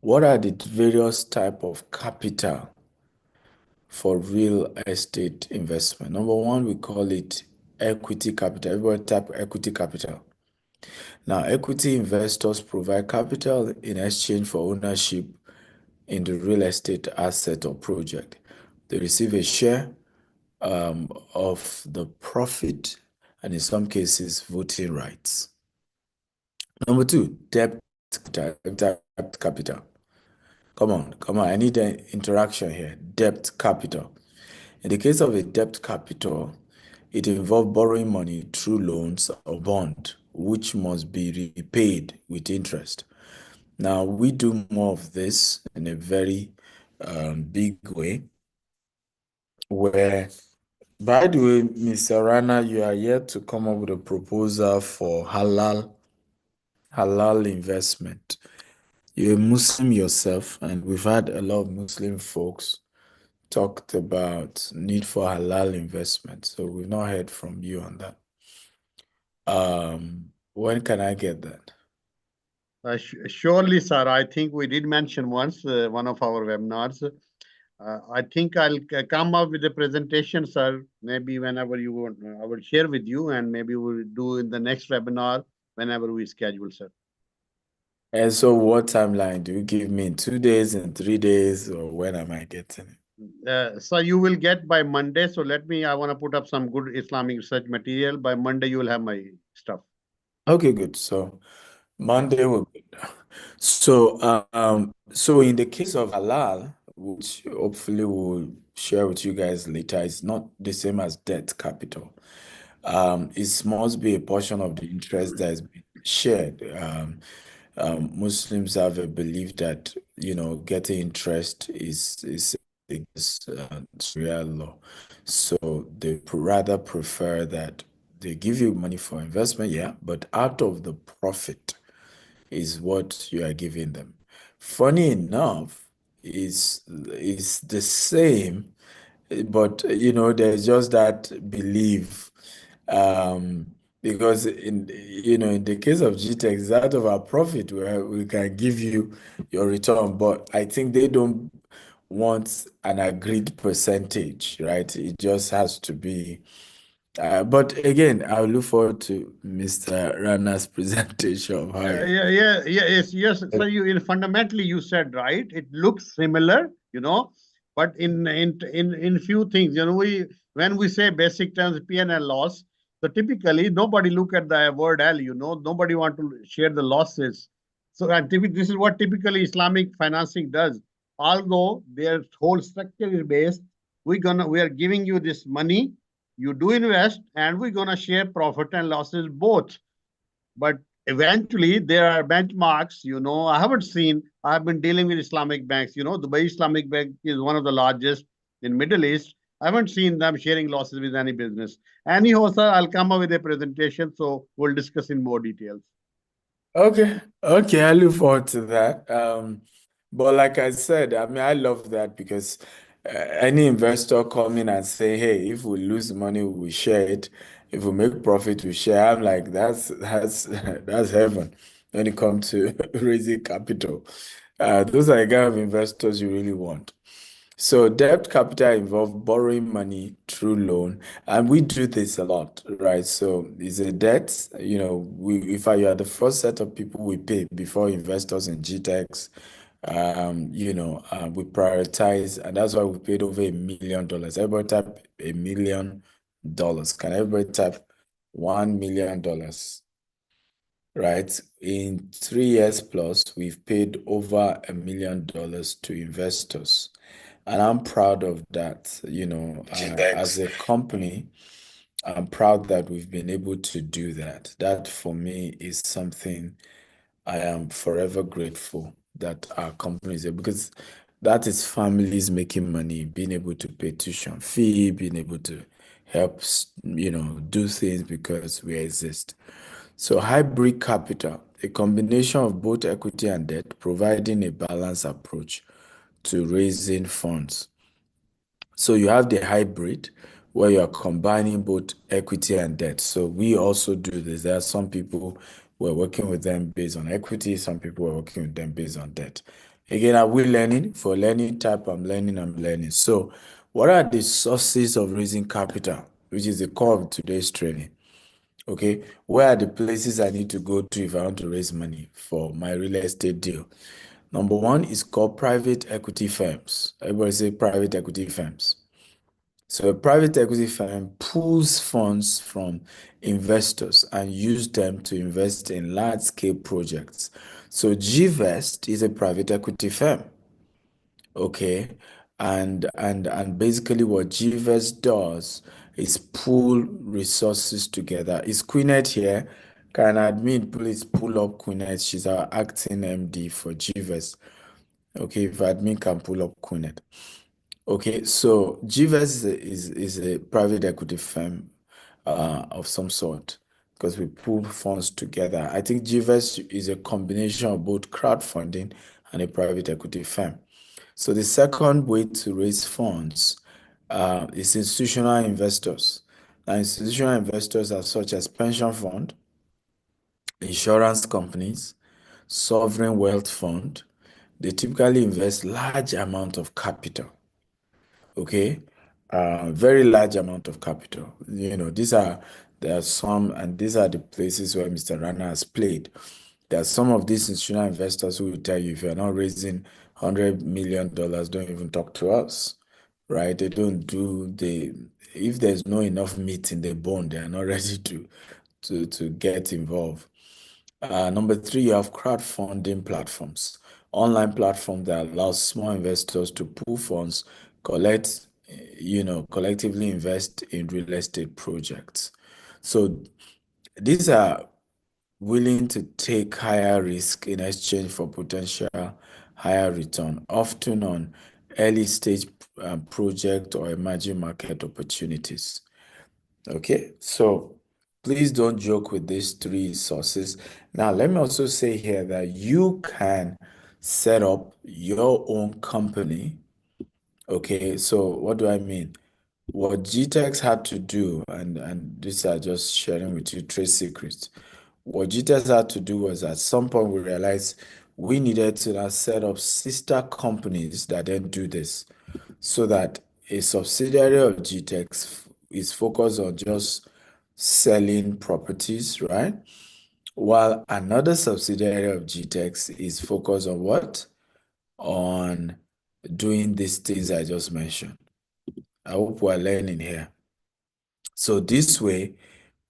What are the various type of capital for real estate investment? Number one, we call it equity capital. Everybody type equity capital. Now, equity investors provide capital in exchange for ownership in the real estate asset or project. They receive a share of the profit and in some cases, voting rights. Number two, debt capital. Come on. I need an interaction here. Debt capital. In the case of a debt capital, it involves borrowing money through loans or bond, which must be repaid with interest. Now, we do more of this in a very big way, where, by the way, Mr. Rana, you are yet to come up with a proposal for halal investment. You're a Muslim yourself, and we've had a lot of Muslim folks talked about need for halal investment. So we've not heard from you on that. When can I get that? Surely, sir. I think we did mention once one of our webinars. I think I'll come up with a presentation, sir. Maybe whenever you want, I will share with you, and maybe we'll do in the next webinar whenever we schedule, sir. And so what timeline do you give me, in 2 days, in 3 days, or when am I getting it? So you will get by Monday. So I want to put up some good Islamic research material. By Monday, you will have my stuff. Okay, good. So Monday will be. So in the case of halal, which hopefully we'll share with you guys later, it's not the same as debt capital. It must be a portion of the interest that has been shared. Muslims have a belief that, getting interest is against Sharia law. So they rather prefer that they give you money for investment, yeah, but out of the profit is what you are giving them. Funny enough, is the same, but there's just that belief, um, because in the case of GTEx, it's out of our profit where we can give you your return, but I think they don't want an agreed percentage, right? It just has to be. But again, I look forward to Mr. Rana's presentation of how it. Yes. So fundamentally you said right. It looks similar, but in few things, we when we say basic terms P&L loss, so typically nobody look at the word L, nobody want to share the losses. So and this is what typically Islamic financing does. Although their whole structure is based, we are giving you this money, you do invest, and we're gonna share profit and losses both. But eventually there are benchmarks. I haven't seen, I've been dealing with Islamic banks. Dubai Islamic Bank is one of the largest in Middle East. I haven't seen them sharing losses with any business. Anyhow, sir, I'll come up with a presentation, so we'll discuss in more details. Okay, I look forward to that. But like I said, I mean, I love that because any investor coming and say, "Hey, if we lose money, we share it. If we make profit, we share." I'm like, that's that's heaven when it comes to raising capital. Those are the kind of investors you really want. So debt capital involves borrowing money through loan, and we do this a lot, right? So it's a debt, if you are the first set of people we pay before investors in GTEx, we prioritize, and that's why we paid over $1 million. Everybody type $1 million. Can everybody type $1 million? Right? In 3 years plus, we've paid over $1 million to investors. And I'm proud of that. As a company, I'm proud that we've been able to do that. That for me is something I am forever grateful that our company is able, because that is families making money, being able to pay tuition fee, being able to help, do things because we exist. So hybrid capital, a combination of both equity and debt, providing a balanced approach to raising funds. So you have the hybrid where you are combining both equity and debt. So we also do this. There are some people we're working with them based on equity, some people are working with them based on debt. Again, are we learning? For learning type, I'm learning. So what are the sources of raising capital, which is the core of today's training? Okay, where are the places I need to go to if I want to raise money for my real estate deal? Number one is called private equity firms. Everybody say private equity firms. So a private equity firm pulls funds from investors and use them to invest in large-scale projects. So GVest is a private equity firm. Okay. And basically what GVest does is pull resources together. Is Queenette here? Can admin please pull up Queenette? She's our acting MD for GVest. Okay, if admin can pull up Queenette. Okay, so GVest is a private equity firm of some sort because we pull funds together. I think GVest is a combination of both crowdfunding and a private equity firm. So the second way to raise funds is institutional investors. Now, institutional investors are such as pension fund, insurance companies, sovereign wealth fund. They typically invest large amount of capital. Okay, very large amount of capital. There are some, and these are the places where Mr. Rana has played. There are some of these institutional investors who will tell you if you're not raising $100 million, don't even talk to us, right? They don't do the if there's no enough meat in the bone, they are not ready to get involved. Number three, you have crowdfunding platforms, online platform that allows small investors to pool funds, collectively invest in real estate projects. So these are willing to take higher risk in exchange for potential higher return, often on early stage project or emerging market opportunities. Okay, so please don't joke with these three sources. Now, let me also say here that you can set up your own company. Okay, so what do I mean? What GTEx had to do, and these are just sharing with you trade secrets. What GTEx had to do was at some point we realized we needed to now set up sister companies that then do this, so that a subsidiary of GTEx is focused on just selling properties, right? While another subsidiary of GTEx is focused on what? On doing these things I just mentioned. I hope we're learning here. So this way,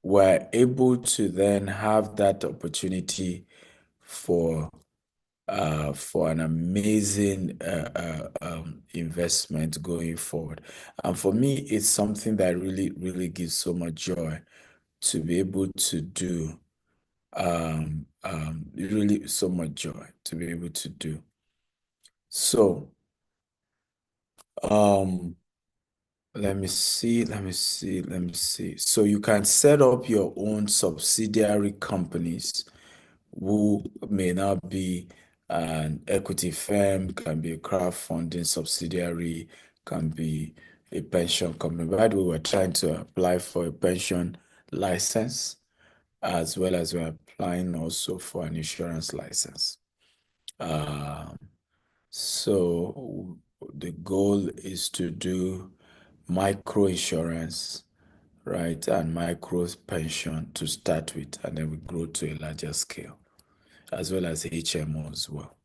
we're able to then have that opportunity for an amazing investment going forward. And for me, it's something that really, really gives so much joy to be able to do. Really so much joy to be able to do. So, let me see. So you can set up your own subsidiary companies who may not be an equity firm, can be a crowdfunding subsidiary, can be a pension company. By the way, we're trying to apply for a pension license, as well as we're applying also for an insurance license. So the goal is to do micro insurance, right, and micro pension to start with, and then we grow to a larger scale, as well as HMO as well.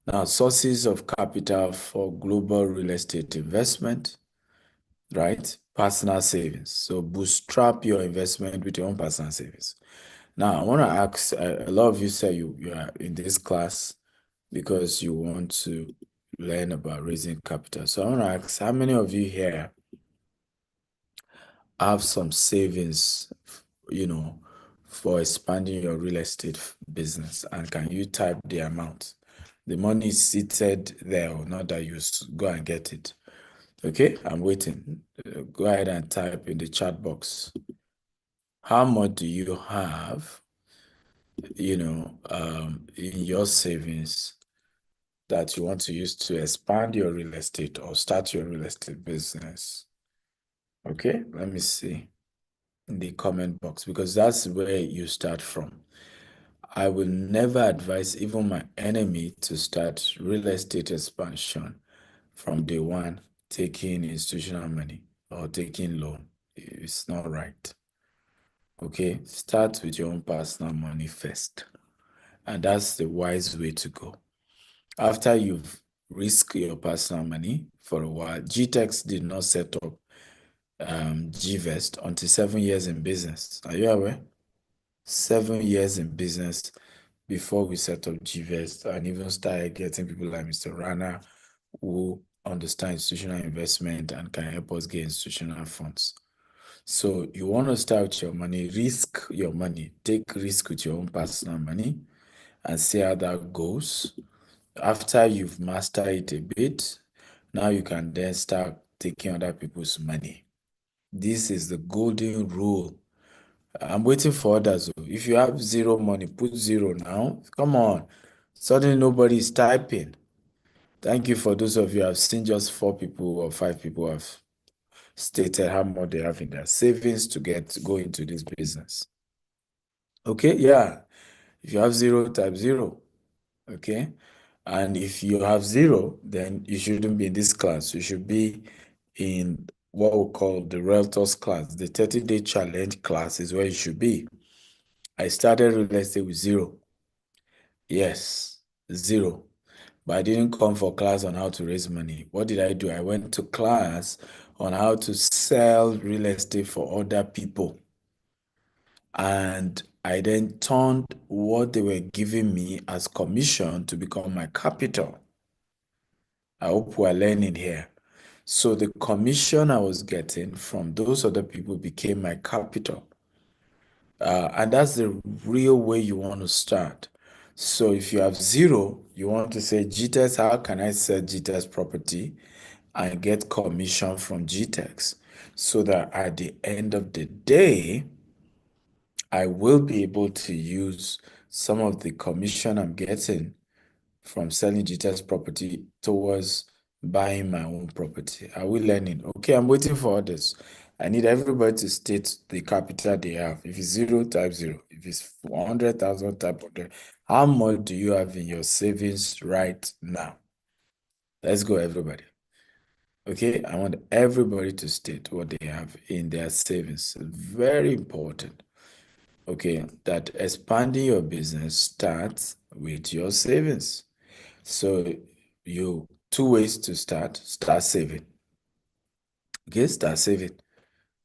Now, sources of capital for global real estate investment, right? Personal savings. So bootstrap your investment with your own personal savings. Now, I want to ask, a lot of you say you are in this class because you want to learn about raising capital. So I want to ask, how many of you here have some savings, for expanding your real estate business? And can you type the amount? The money is seated there, or not that you go and get it. Okay, I'm waiting. Go ahead and type in the chat box. How much do you have, in your savings that you want to use to expand your real estate or start your real estate business? Okay, let me see in the comment box, because that's where you start from. I will never advise even my enemy to start real estate expansion from day one, taking institutional money or taking loan. It's not right. Okay, start with your own personal money first. And that's the wise way to go. After you've risked your personal money for a while, GTEx did not set up GVest until 7 years in business. Are you aware? 7 years in business before we set up GVest and even started getting people like Mr. Rana, who understand institutional investment and can help us get institutional funds. So you want to start with your money, risk your money, take risk with your own personal money and see how that goes. After you've mastered it a bit, now you can then start taking other people's money. This is the golden rule. I'm waiting for others. If you have zero money, put zero now. Come on. Suddenly nobody is typing. Thank you for those of you. I've seen just 4 people or 5 people have stated how much they have in their savings to go into this business. Okay, yeah. If you have zero, type zero. Okay. And if you have zero, then you shouldn't be in this class. You should be in what we call the Realtors class. The 30-day challenge class is where you should be. I started real estate with zero. Yes, zero. But I didn't come for class on how to raise money. What did I do? I went to class on how to sell real estate for other people. And I then turned what they were giving me as commission to become my capital. I hope we're learning here. So the commission I was getting from those other people became my capital. And that's the real way you want to start. So if you have zero, you want to say, GTEx, how can I sell GTEx property and get commission from GTEx so that at the end of the day, I will be able to use some of the commission I'm getting from selling GTEx property towards buying my own property. Are we learning? Okay, I'm waiting for others. I need everybody to state the capital they have. If it's zero, type zero. If it's 100,000, type 100. How much do you have in your savings right now? Let's go, everybody. Okay, I want everybody to state what they have in their savings. Very important. Okay, that expanding your business starts with your savings. So you two ways to start saving. Okay, start saving.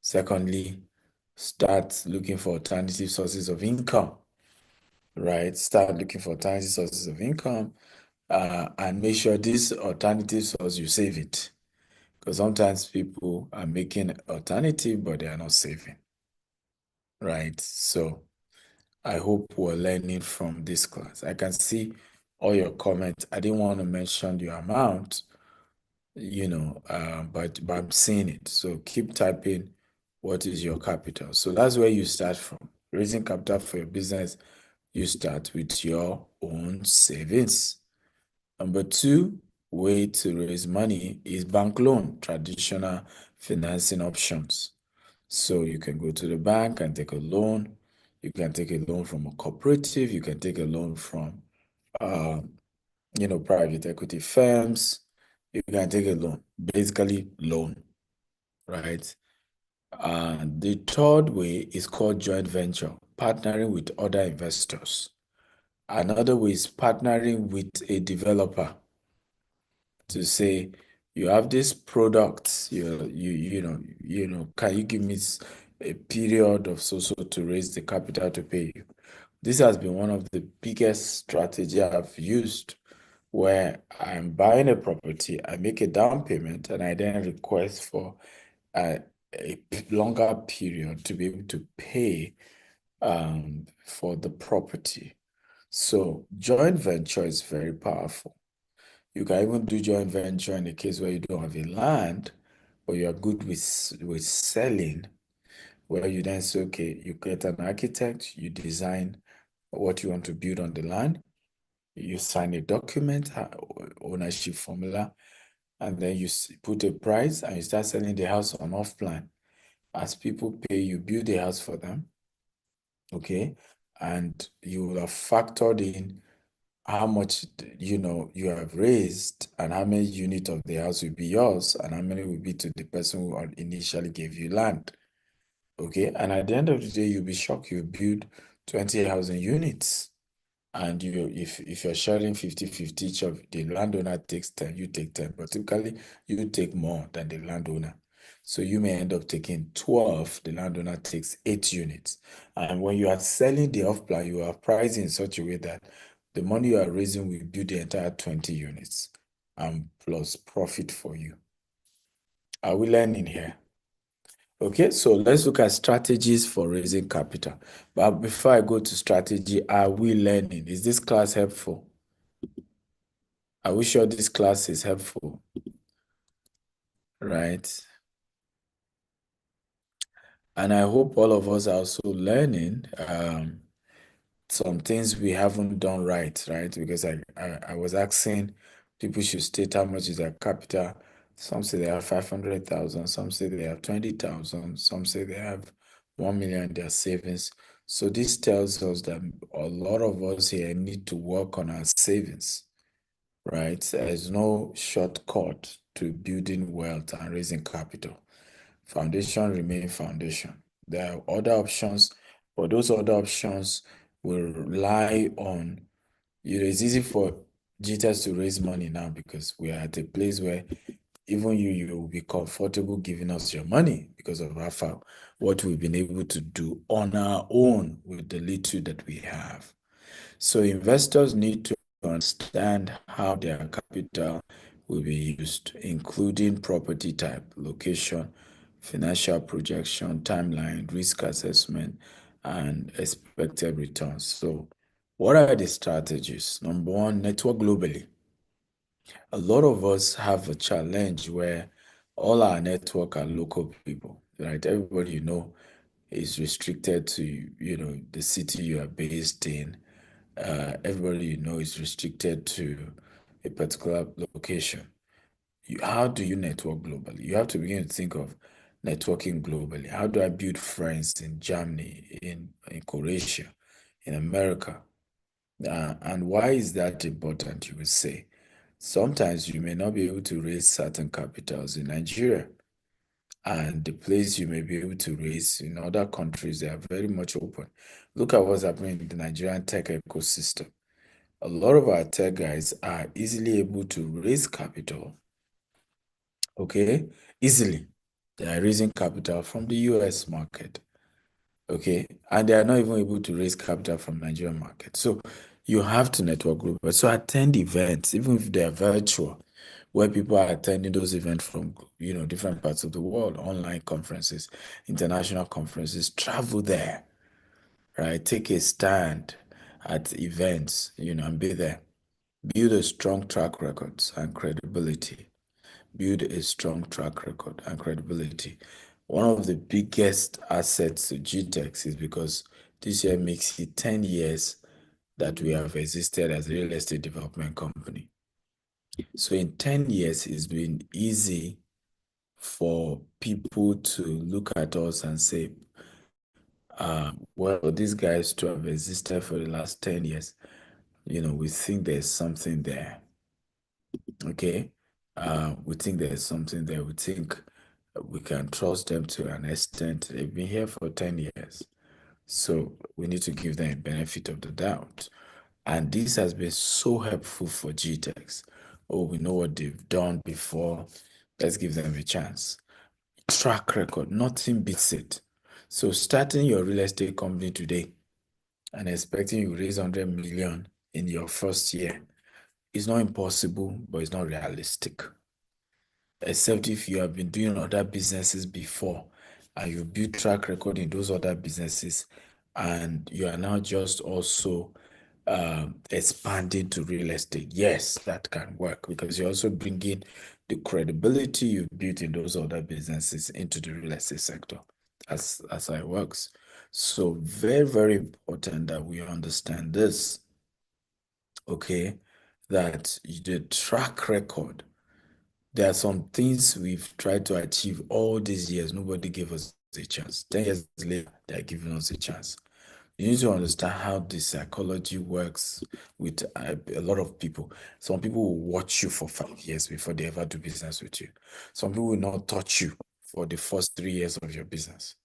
Secondly, start looking for alternative sources of income. Right? Start looking for alternative sources of income and make sure this alternative source you save it. Because sometimes people are making alternative, but they are not saving. Right? So I hope we're learning from this class. I can see all your comments. I didn't want to mention your amount, but I'm seeing it. So keep typing what is your capital. So that's where you start from. Raising capital for your business, you start with your own savings. Number two way to raise money is bank loan, traditional financing options. So you can go to the bank and take a loan. You can take a loan from a cooperative. You can take a loan from, private equity firms. You can take a loan, basically loan, right? And the third way is called joint venture, partnering with other investors. Another way is partnering with a developer to say, you have this product, can you give me a period of so to raise the capital to pay you? This has been one of the biggest strategy I've used where I'm buying a property, I make a down payment, and I then request for a longer period to be able to pay for the property. So joint venture is very powerful. You can even do joint venture in the case where you don't have a land, but you are good with selling, where you then say, okay, you get an architect, you design what you want to build on the land, you sign a document, ownership formula, and then you put a price and you start selling the house on off plan. As people pay, you build the house for them, okay? And you will have factored in how much you have raised and how many units of the house will be yours and how many will be to the person who initially gave you land. Okay, and at the end of the day, you'll be shocked you build 20,000 units. And if you're sharing 50-50, each of the landowner takes 10, you take 10, but typically you take more than the landowner. So you may end up taking 12, the landowner takes 8 units. And when you are selling the off-plan, you are pricing in such a way that the money you are raising will build the entire 20 units and plus profit for you. Are we learning here? Okay, so let's look at strategies for raising capital. But before I go to strategy, are we learning? Is this class helpful? Are we sure this class is helpful? Right? And I hope all of us are also learning some things we haven't done right? Because I was asking people should state how much is their capital. Some say they have 500,000, some say they have 20,000, some say they have 1 million in their savings. So this tells us that a lot of us here need to work on our savings, right? There's no shortcut to building wealth and raising capital. Foundation remain foundation. There are other options, but those other options will rely on, it's easy for GTS to raise money now because we are at a place where even you will be comfortable giving us your money because of how far, what we've been able to do on our own with the little that we have. So investors need to understand how their capital will be used, including property type, location, financial projection, timeline, risk assessment, and expected returns. So, what are the strategies? Number one, network globally. A lot of us have a challenge where all our network are local people, right? Everybody you know is restricted to, the city you are based in. Everybody you know is restricted to a particular location. How do you network globally? You have to begin to think of networking globally. How do I build friends in Germany, in Croatia, in America? And why is that important, you would say? Sometimes you may not be able to raise certain capitals in Nigeria, and the place you may be able to raise in other countries, they are very much open. Look at what's happening in the Nigerian tech ecosystem. A lot of our tech guys are easily able to raise capital, okay? Easily. They are raising capital from the US market, okay? And they are not even able to raise capital from Nigerian market. So you have to network group. So attend events, even if they are virtual, where people are attending those events from, different parts of the world, online conferences, international conferences. Travel there, right? Take a stand at events, and be there. Build a strong track records and credibility. Build a strong track record and credibility. One of the biggest assets to GTEx is because this year makes it 10 years that we have existed as a real estate development company. So in 10 years, it's been easy for people to look at us and say, well, these guys to have existed for the last 10 years, we think there's something there. Okay. We think there's something there. We think we can trust them to an extent. They've been here for 10 years. So we need to give them a benefit of the doubt. And this has been so helpful for GTEx. Oh, we know what they've done before. Let's give them a chance. Track record, nothing beats it. So starting your real estate company today and expecting you raise 100 million in your first year is not impossible, but it's not realistic. Except if you have been doing other businesses before and you build track record in those other businesses, and you are now just also expanding to real estate. Yes, that can work because you're also bringing the credibility you built in those other businesses into the real estate sector. As how it works. So very, very important that we understand this. Okay, that the track record. There are some things we've tried to achieve all these years. Nobody gave us a chance. 10 years later, they're giving us a chance. You need to understand how the psychology works with a lot of people. Some people will watch you for 5 years before they ever do business with you. Some people will not touch you for the first 3 years of your business.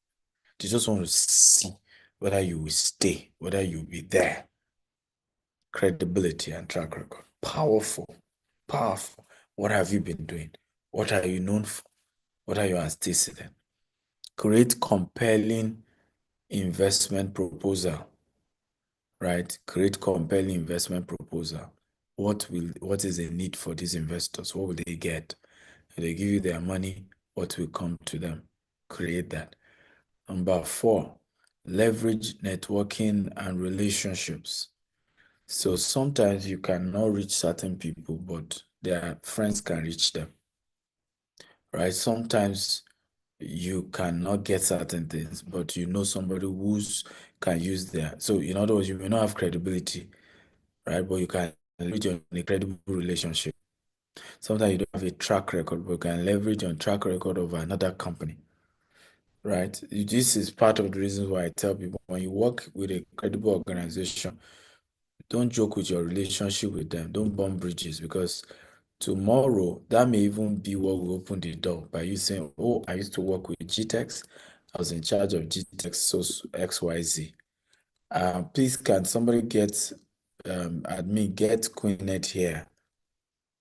They just want to see whether you will stay, whether you'll be there. Credibility and track record. Powerful. Powerful. What have you been doing? What are you known for? What are your antecedents? Create compelling investment proposal, right? Create compelling investment proposal. What is the need for these investors? What will they get? If they give you their money, what will come to them? Create that. Number 4, leverage networking and relationships. So sometimes you cannot reach certain people, but their friends can reach them, right? Sometimes you cannot get certain things, but you know somebody who's can use their. So in other words, you may not have credibility, right? But you can leverage on a credible relationship. Sometimes you don't have a track record, but you can leverage on track record of another company, right? This is part of the reasons why I tell people when you work with a credible organization, don't joke with your relationship with them. Don't burn bridges because tomorrow that may even be what will open the door by you saying, oh, I used to work with GTEx. I was in charge of GTEx so XYZ. Please can somebody get admin, get Queenette here,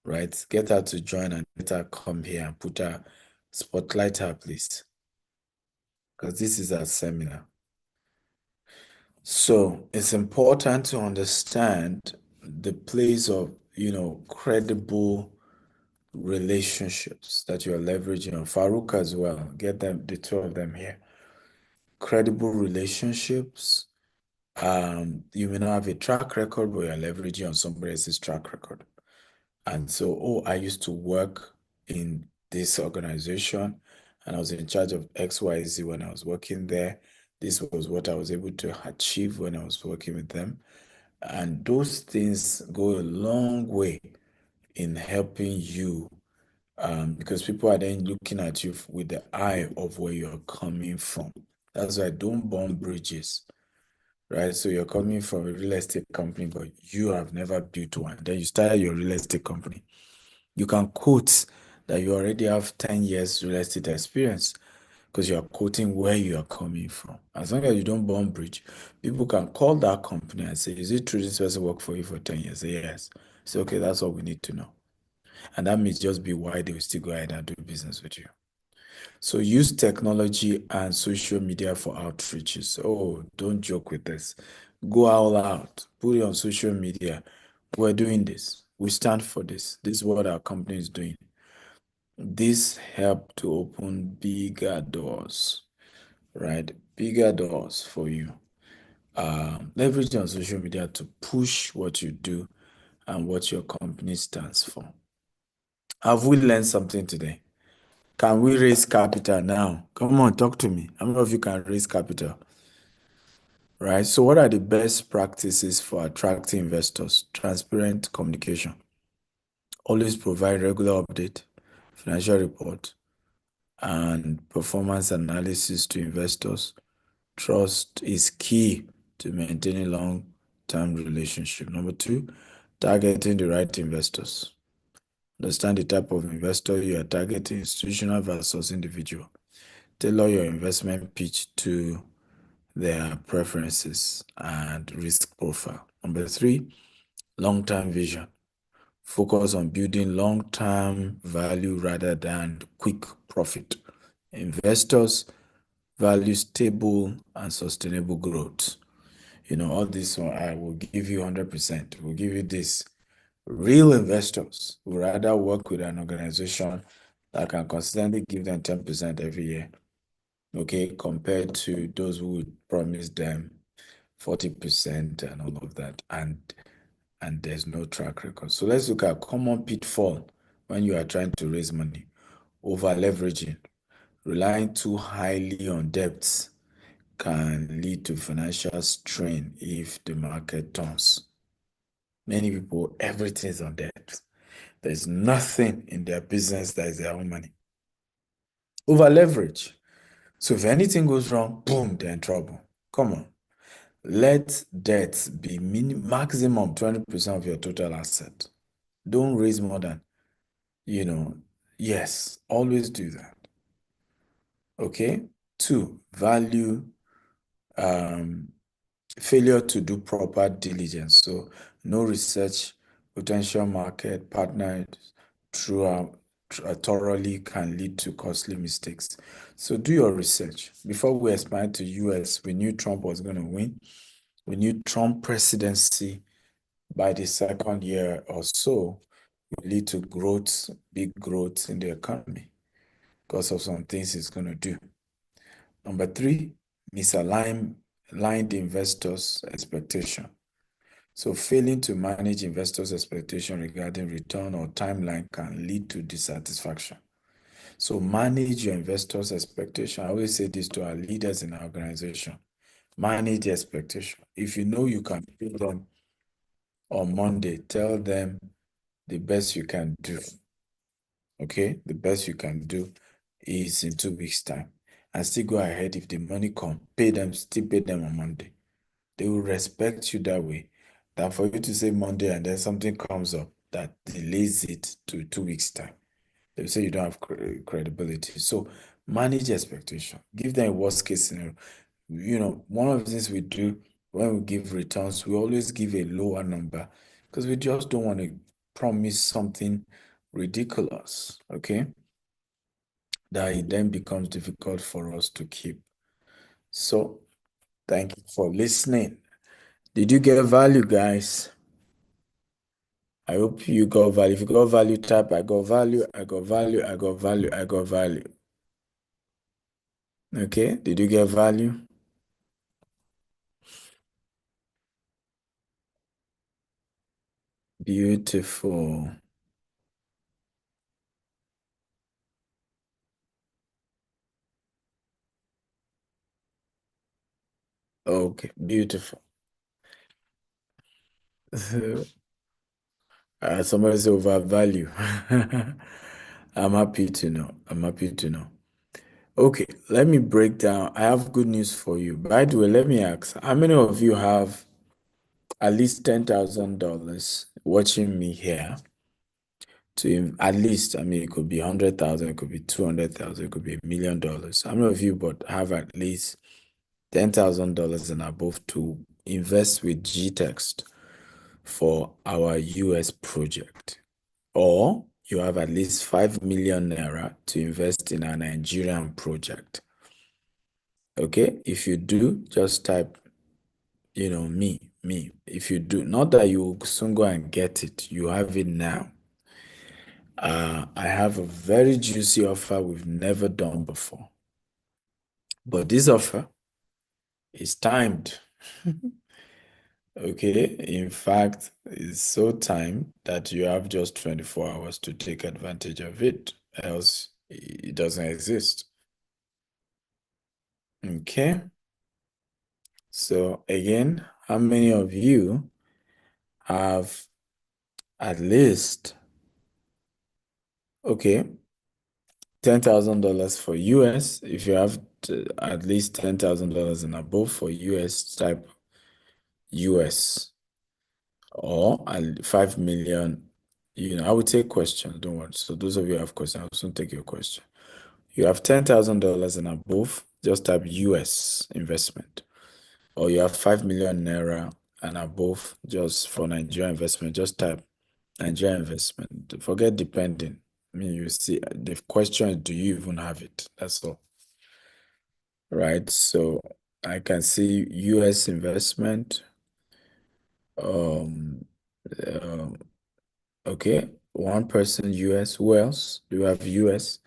right? Get her to join and let her come here and put her spotlight her, please. Because this is a seminar. So it's important to understand the place of, credible relationships that you're leveraging on. Farouk as well. Get them, the two of them here. credible relationships. You may not have a track record, but you're leveraging on somebody else's track record. And so, oh, I used to work in this organization and I was in charge of XYZ when I was working there. This was what I was able to achieve when I was working with them. And those things go a long way in helping you, because people are then looking at you with the eye of where you're coming from. That's why don't burn bridges, right? So you're coming from a real estate company, but you have never built one. Then you started your real estate company. You can quote that you already have 10 years real estate experience because you're quoting where you are coming from. As long as you don't burn bridge, people can call that company and say, is it true this person worked for you for 10 years? Say, yes. So, okay, that's all we need to know. And that may just be why they will still go ahead and do business with you. So use technology and social media for outreaches. Oh, don't joke with this. Go all out. Put it on social media. We're doing this. We stand for this. This is what our company is doing. This helped to open bigger doors, right? Bigger doors for you. Leverage on social media to push what you do and what your company stands for. Have we learned something today? Can we raise capital now? Come on, talk to me. How many of you can raise capital? Right? So, what are the best practices for attracting investors? Transparent communication. Always provide regular update, financial report, and performance analysis to investors. Trust is key to maintaining long-term relationship. Number two, targeting the right investors. Understand the type of investor you are targeting, institutional versus individual. Tailor your investment pitch to their preferences and risk profile. Number three, long-term vision. Focus on building long-term value rather than quick profit. Investors value stable and sustainable growth. All this one, I will give you 100%. We'll give you this. Real investors would rather work with an organization that can consistently give them 10% every year, okay, compared to those who would promise them 40% and all of that, and there's no track record. So let's look at common pitfall when you are trying to raise money. Over leveraging, relying too highly on debts can lead to financial strain if the market turns. Many people, everything is on debt. There's nothing in their business that is their own money. Over leverage. So if anything goes wrong, boom, they're in trouble. Come on. Let debt be maximum 20% of your total asset. Don't raise more than, yes, always do that. Okay? Two, value failure to do proper diligence. So no research, potential market partners throughout thoroughly can lead to costly mistakes. So do your research. Before we expand to US, we knew Trump was going to win. We knew Trump presidency by the second year or so will lead to growth, big growth in the economy because of some things he's going to do. Number three, misaligned investors' expectation. So failing to manage investors' expectation regarding return or timeline can lead to dissatisfaction. So manage your investors' expectation. I always say this to our leaders in our organization. Manage the expectation. If you know you can pay them on Monday, tell them the best you can do. Okay? The best you can do is in 2 weeks' time. And still go ahead. If the money come, still pay them on Monday. They will respect you that way. Than for you to say Monday and then something comes up that delays it to 2 weeks' time. They will say you don't have credibility. So manage expectation. Give them a worst case scenario. One of the things we do when we give returns, we always give a lower number because we just don't want to promise something ridiculous, okay? That it then becomes difficult for us to keep. So thank you for listening. Did you get value, guys? I hope you got value. If you got value, type I got value, I got value, I got value, I got value. Okay, did you get value? Beautiful. Okay, beautiful. Somebody's overvalue. I'm happy to know. I'm happy to know. Okay, let me break down. I have good news for you. By the way, let me ask, how many of you have at least $10,000 watching me here? At least, I mean, it could be 100,000, it could be 200,000, it could be $1 million. How many of you but have at least $10,000 and above to invest with GText for our US project? Or you have at least 5 million naira to invest in a Nigerian project. Okay, if you do, just type, me. If you do, not that you will soon go and get it, you have it now. I have a very juicy offer we've never done before. But this offer is timed. Okay, in fact, it's so timed that you have just 24 hours to take advantage of it, else it doesn't exist. Okay, so again, how many of you have at least, okay, $10,000 for US? If you have at least $10,000 and above for US, type US, or 5 million. I would take questions, don't worry. So those of you who have questions, I'll soon take your question. You have $10,000 and above, just type US investment. Or you have 5 million naira and above, just for Nigeria investment, just type Nigeria investment. Forget depending. I mean, you see, the question is, do you even have it? That's all. Right? So I can see US investment. Um, um, okay, one person US. Who else? Do you have US?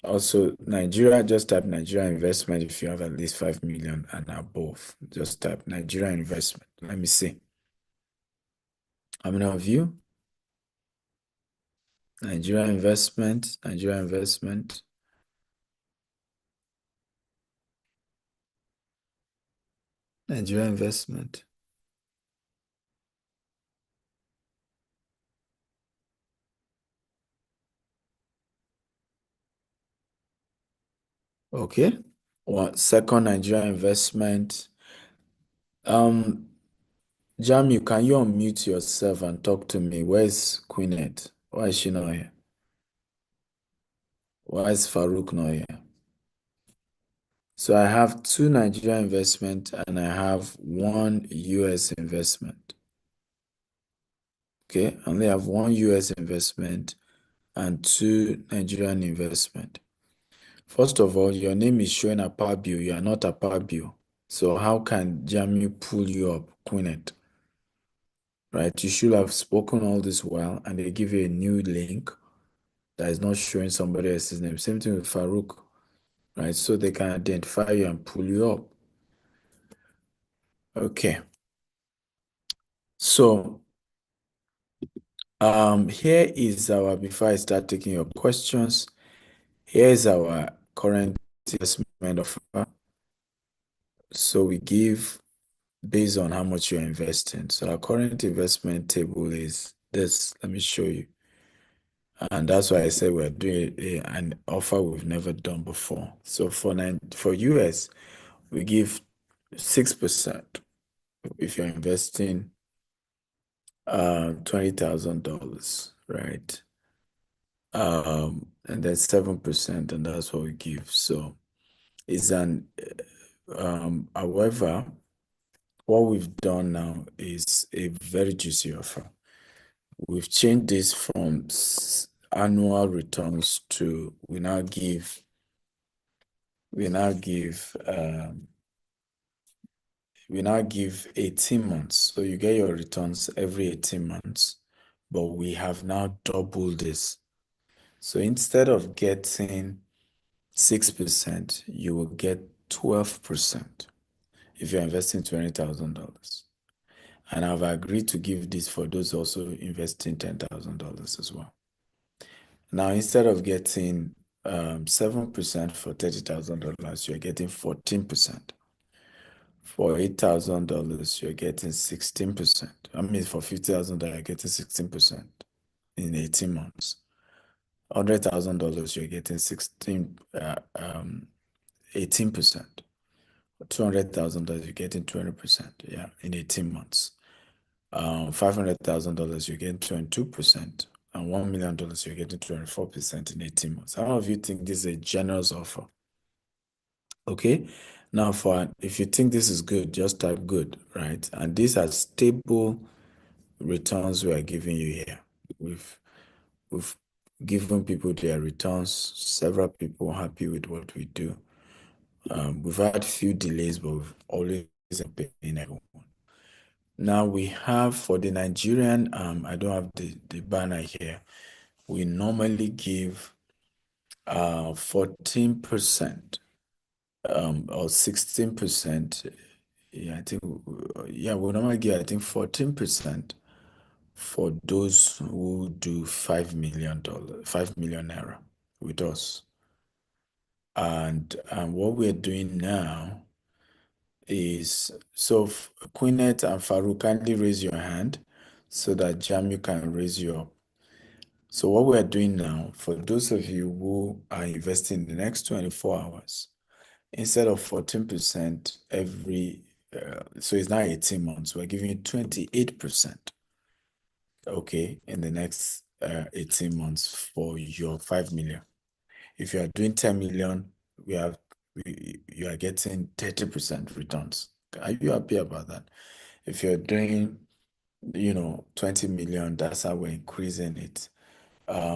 Also, Nigeria, just type Nigeria investment if you have at least 5 million and above. Just type Nigeria investment. Let me see. How many of you? Nigeria investment, Nigeria investment. Nigeria investment. Okay. One second Nigeria investment. Jamie, can you unmute yourself and talk to me? Where's Queenette? Why is she not here? Why is Farouk not here? So I have 2 Nigeria investment and I have 1 US investment. Okay, I only have 1 US investment and 2 Nigerian investment. First of all, your name is showing a Apabio. You are not a Apabio. So how can Jamie pull you up, Queenette? Right? You should have spoken all this while and they give you a new link that is not showing somebody else's name. Same thing with Farouk, right? So they can identify you and pull you up. Okay. So here is our, before I start taking your questions, here is our current investment offer. So we give based on how much you're investing. So our current investment table is this. Let me show you. And that's why I said we're doing an offer we've never done before. So for US, we give 6% if you're investing $20,000, right? And then 7%, and that's what we give. So it's however, what we've done now is a very juicy offer. We've changed this from annual returns to we now give 18 months. So you get your returns every 18 months, but we have now doubled this. So instead of getting 6%, you will get 12% if you're investing $20,000. And I've agreed to give this for those also investing $10,000 as well. Now, instead of getting 7% for $30,000, you're getting 14%. For $8,000, you're getting 16%. I mean, for $50,000, you're getting 16% in 18 months. $100,000, you're getting 18%. $200,000, you're getting 20%, yeah, in 18 months. $500,000, you're getting 22%, and $1 million, you're getting 24% in 18 months. How many of you think this is a generous offer? Okay, now if you think this is good, just type good, right? And these are stable returns we are giving you here. We've given people their returns. Several people happy with what we do. We've had few delays, but we've always been paying everyone. Now we have for the Nigerian, I don't have the banner here. We normally give 14% or 16%. Yeah, I think we normally give, I think, 14% for those who do $5 million, 5 million naira with us. And what we're doing now is, so Queenette and Farouk, kindly raise your hand so that Jamu can raise you up. So what we're doing now, for those of you who are investing in the next 24 hours, instead of 14% every, so it's now 18 months, we're giving you 28%, okay, in the next 18 months for your 5 million. If you are doing 10 million, you are getting 30% returns. Are you happy about that? If you're doing, 20 million, that's how we're increasing it.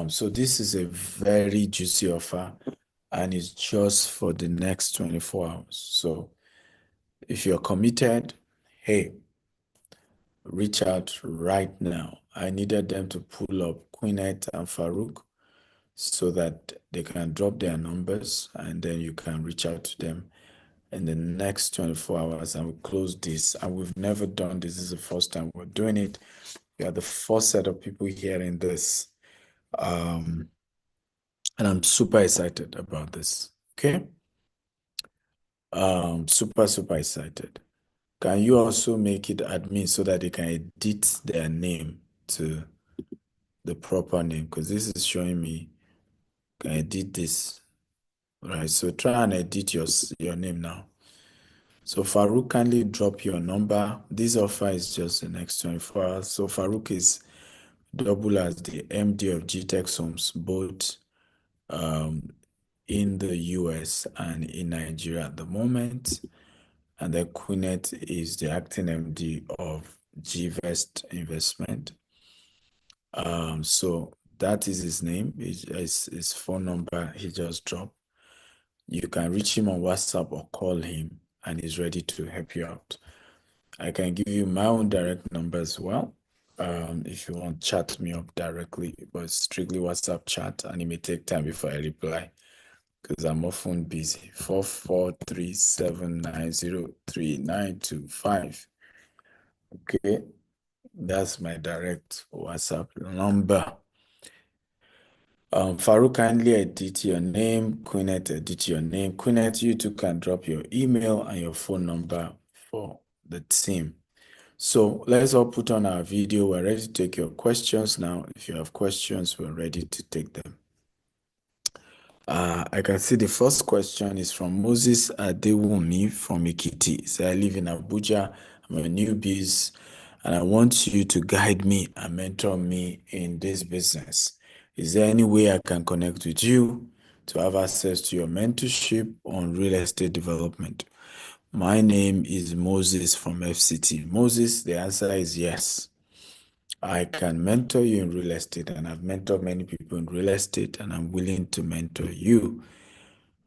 So this is a very juicy offer, and it's just for the next 24 hours. So if you're committed, hey, reach out right now. I needed them to pull up Queenette and Farouk so that they can drop their numbers, and then you can reach out to them in the next 24 hours, and we close this. And we've never done this. This is the first time we're doing it. We are the first set of people hearing this. And I'm super excited about this. Okay. Super, super excited. Can you also make it admin so that they can edit their name to the proper name? Because this is showing me, can edit this. Right. So try and edit your name now. So Farouk, kindly drop your number. This offer is just the next 24 hours. So Farouk is double as the MD of GTEx Homes, both in the US and in Nigeria at the moment. And then Queenette is the acting MD of GVest Investment. So that is his name, his phone number he just dropped. You can reach him on WhatsApp or call him, and he's ready to help you out. I can give you my own direct number as well. If you want, chat me up directly, but it's strictly WhatsApp chat, and it may take time before I reply because I'm often busy. 4437903925. Okay, that's my direct WhatsApp number. Farouk, kindly edit your name. Queenette, edit your name. Queenette, you too can drop your email and your phone number for the team. So let's all put on our video. We're ready to take your questions now. If you have questions, we're ready to take them. I can see the first question is from Moses Adewumi from Ikiti. So I live in Abuja. I'm a newbie, and I want you to guide me and mentor me in this business. Is there any way I can connect with you to have access to your mentorship on real estate development? My name is Moses from FCT. Moses, the answer is yes. I can mentor you in real estate, and I've mentored many people in real estate, and I'm willing to mentor you.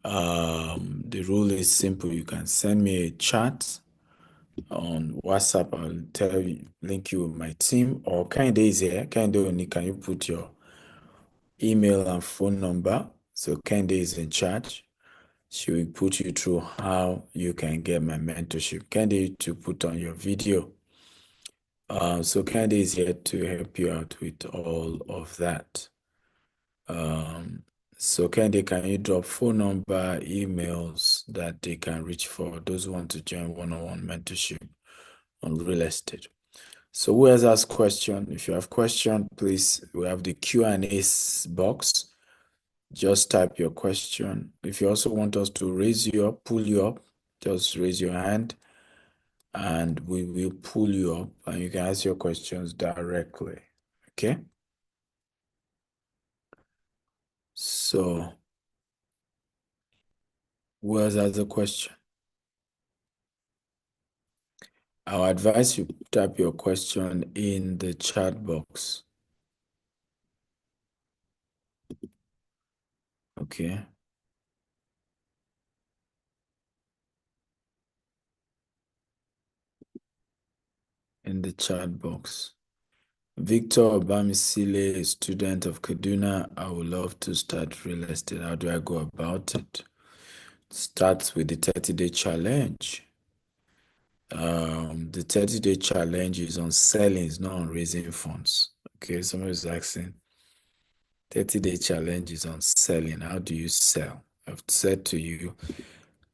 The rule is simple. You can send me a chat on WhatsApp. I'll link you with my team. Or Kende is here. Kende only, can you put your email and phone number? So Kende is in charge. She will put you through how you can get my mentorship. Kende, to put on your video. So Kennedy is here to help you out with all of that. So Kennedy, can you drop phone number, emails that they can reach for those who want to join one-on-one mentorship on real estate? So who else has question? If you have question, please, we have the Q&A box. Just type your question. If you also want us to raise you up, pull you up, just raise your hand and we will pull you up and you can ask your questions directly. Okay? So, who else has a question? I'll advise you type your question in the chat box. Okay? In the chat box. Victor Obamisile, a student of Kaduna. I would love to start real estate. How do I go about it? Start with the 30-day challenge. The 30-day challenge is on selling, it's not on raising funds. Okay, somebody is asking. 30-day challenge is on selling. How do you sell? I've said to you,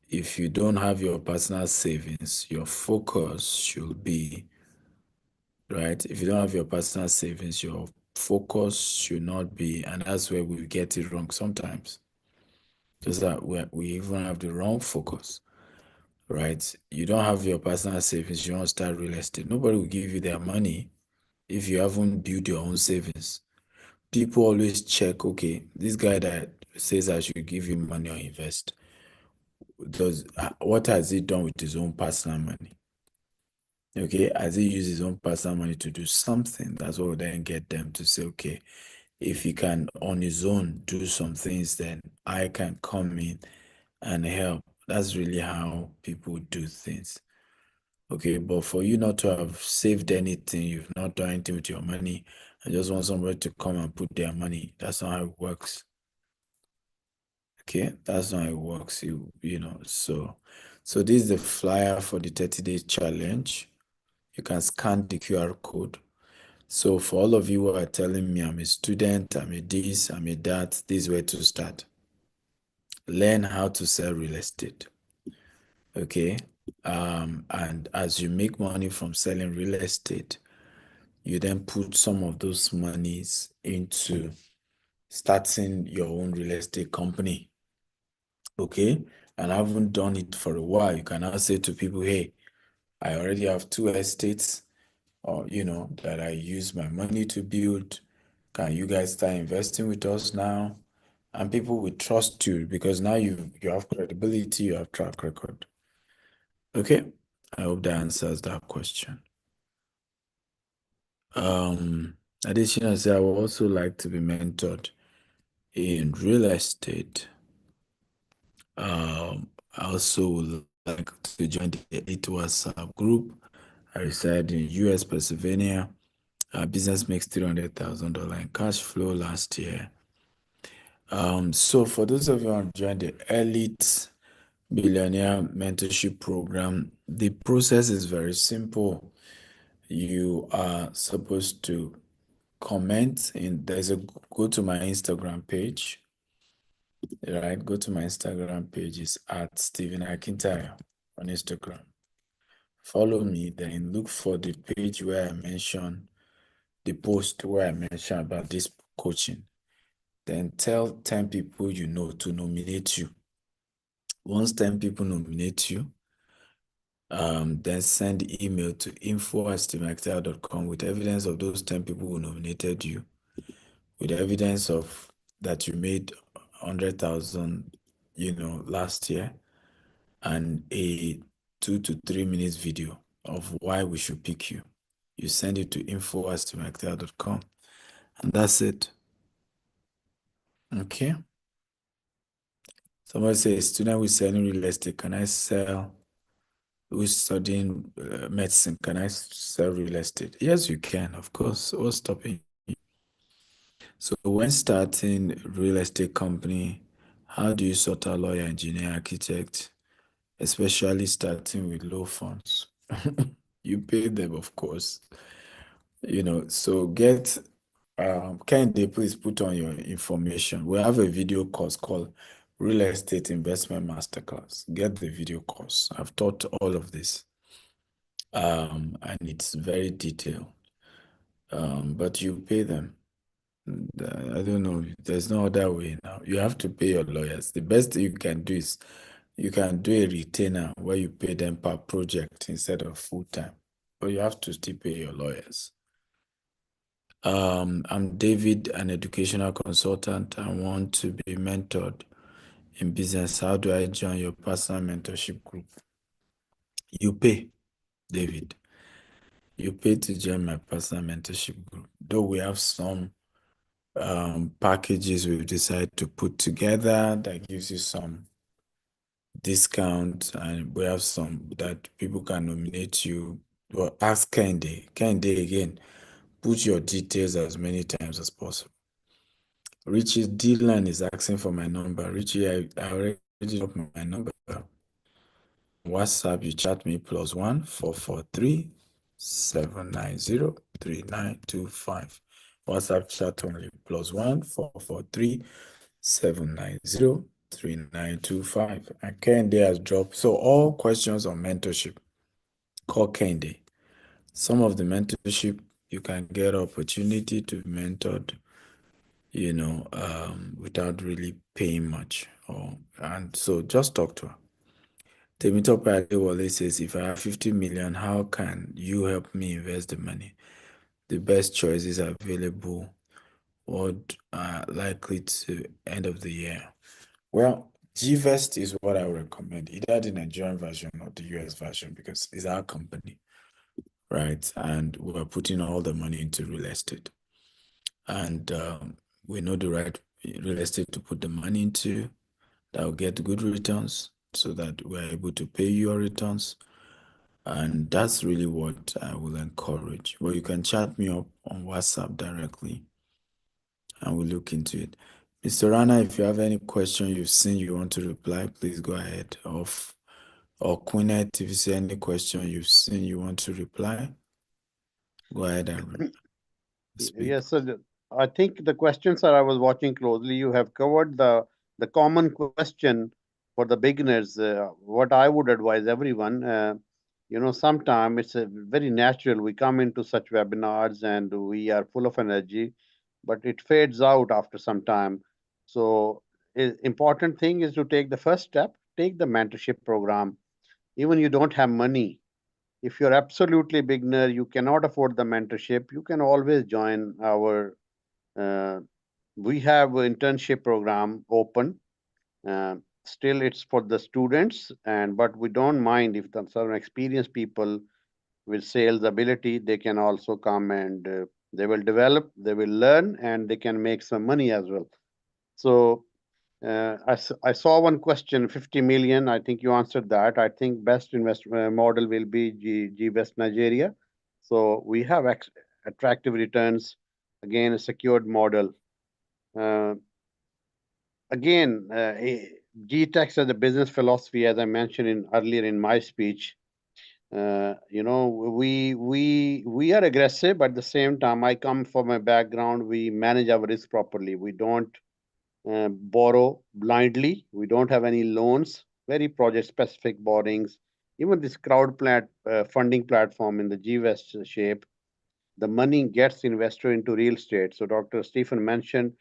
if you don't have your personal savings, your focus should be, right? If you don't have your personal savings, your focus should not be, and that's where we get it wrong sometimes. Just that we even have the wrong focus, right? You don't have your personal savings, you want to start real estate. Nobody will give you their money if you haven't built your own savings. People always check, okay, this guy that says I should give him money or invest, what has he done with his own personal money? Okay, has he used his own personal money to do something? That's what will then get them to say, okay, if he can on his own do some things, then I can come in and help. That's really how people do things. Okay, but for you not to have saved anything, you've not done anything with your money, and just want somebody to come and put their money, that's not how it works. Okay, that's not how it works. You know, so this is the flyer for the 30-day challenge. You can scan the QR code. So for all of you who are telling me I'm a student, I'm a this, I'm a that, this is where to start. Learn how to sell real estate. Okay. And as you make money from selling real estate, you then put some of those monies into starting your own real estate company. Okay. And I haven't done it for a while. You can now say to people, hey, I already have 2 estates, or that I use my money to build. Can you guys start investing with us now? And people will trust you because now you have credibility, you have track record. Okay, I hope that answers that question. Additionally, I would also like to be mentored in real estate. I also would like to join the Elite WhatsApp group. I reside in US, Pennsylvania. Our business makes $300,000 in cash flow last year. So for those of you who want to join the Elite Billionaire Mentorship Program, the process is very simple. You are supposed to comment go to my Instagram page. Right, go to my Instagram page. It's at Stephen Akintaya on Instagram. Follow me, then look for the page where I mention the post where I mention about this coaching. Then tell 10 people you know to nominate you. Once 10 people nominate you, then send email to info@stevenactel.com with evidence of those 10 people who nominated you, with evidence of that you made 100,000, last year, and a 2 to 3 minutes video of why we should pick you. You send it to info@stevenactel.com, and that's it. Okay. Somebody say, student with selling real estate, can I sell? Who's studying medicine, can I sell real estate? Yes, you can, of course. What's stopping you? So when starting real estate company, how do you sort out lawyer, engineer, architect, especially starting with low funds? You pay them, of course. So get Kende, please put on your information. We have a video course called Real Estate Investment Masterclass. Get the video course. I've taught all of this, and it's very detailed. But you pay them. I don't know. There's no other way now. You have to pay your lawyers. The best thing you can do is you can do a retainer where you pay them per project instead of full time. But you have to still pay your lawyers. I'm David, an educational consultant. I want to be mentored in business. How do I join your personal mentorship group? You pay, David. You pay to join my personal mentorship group. Though we have some packages we've decided to put together that gives you some discounts, and we have some that people can nominate you. Well, ask Kende. Kende again, put your details as many times as possible. Richie Dylan is asking for my number. Richie, I already dropped my number. WhatsApp, you chat me +1 443 790 3925. WhatsApp chat only +1 443 790 3925. And Kende has dropped. So all questions on mentorship, call Kende. Some of the mentorship, you can get opportunity to be mentored, without really paying much. And so just talk to her. Temitope Adewale says, if I have 50 million, how can you help me invest the money? The best choices available, what are likely to end of the year? Well, GVest is what I would recommend, either the Nigerian version or the US version, because it's our company, right? And we're putting all the money into real estate. And we know the right real estate to put the money into that will get good returns so that we're able to pay your returns. And that's really what I will encourage. Well, you can chat me up on WhatsApp directly and we'll look into it. Mr. Rana, if you have any question you've seen you want to reply, please go ahead. Or Queenette, if you see any question you've seen you want to reply, go ahead and speak. Yes, sir. I think the questions that I was watching closely, you have covered the common question for the beginners. What I would advise everyone, sometime it's very natural. We come into such webinars and we are full of energy, but it fades out after some time. So, important thing is to take the first step, take the mentorship program. Even you don't have money, if you're absolutely beginner, you cannot afford the mentorship, you can always join our uh, we have an internship program open. Still it's for the students, and but we don't mind if some experienced people with sales ability, they can also come and they will develop, they will learn, and they can make some money as well. So I saw one question, 50 million. I think you answered that. I think best investment model will be G West Nigeria. So we have attractive returns, again, a secured model. Uh, again, GTEX as a business philosophy, as I mentioned earlier in my speech, we are aggressive, but at the same time, I come from a background, we manage our risk properly. We don't borrow blindly. We don't have any loans, very project specific borrowings. Even this funding platform in the GWest shape, the money gets invested into real estate. So Dr. Stephen mentioned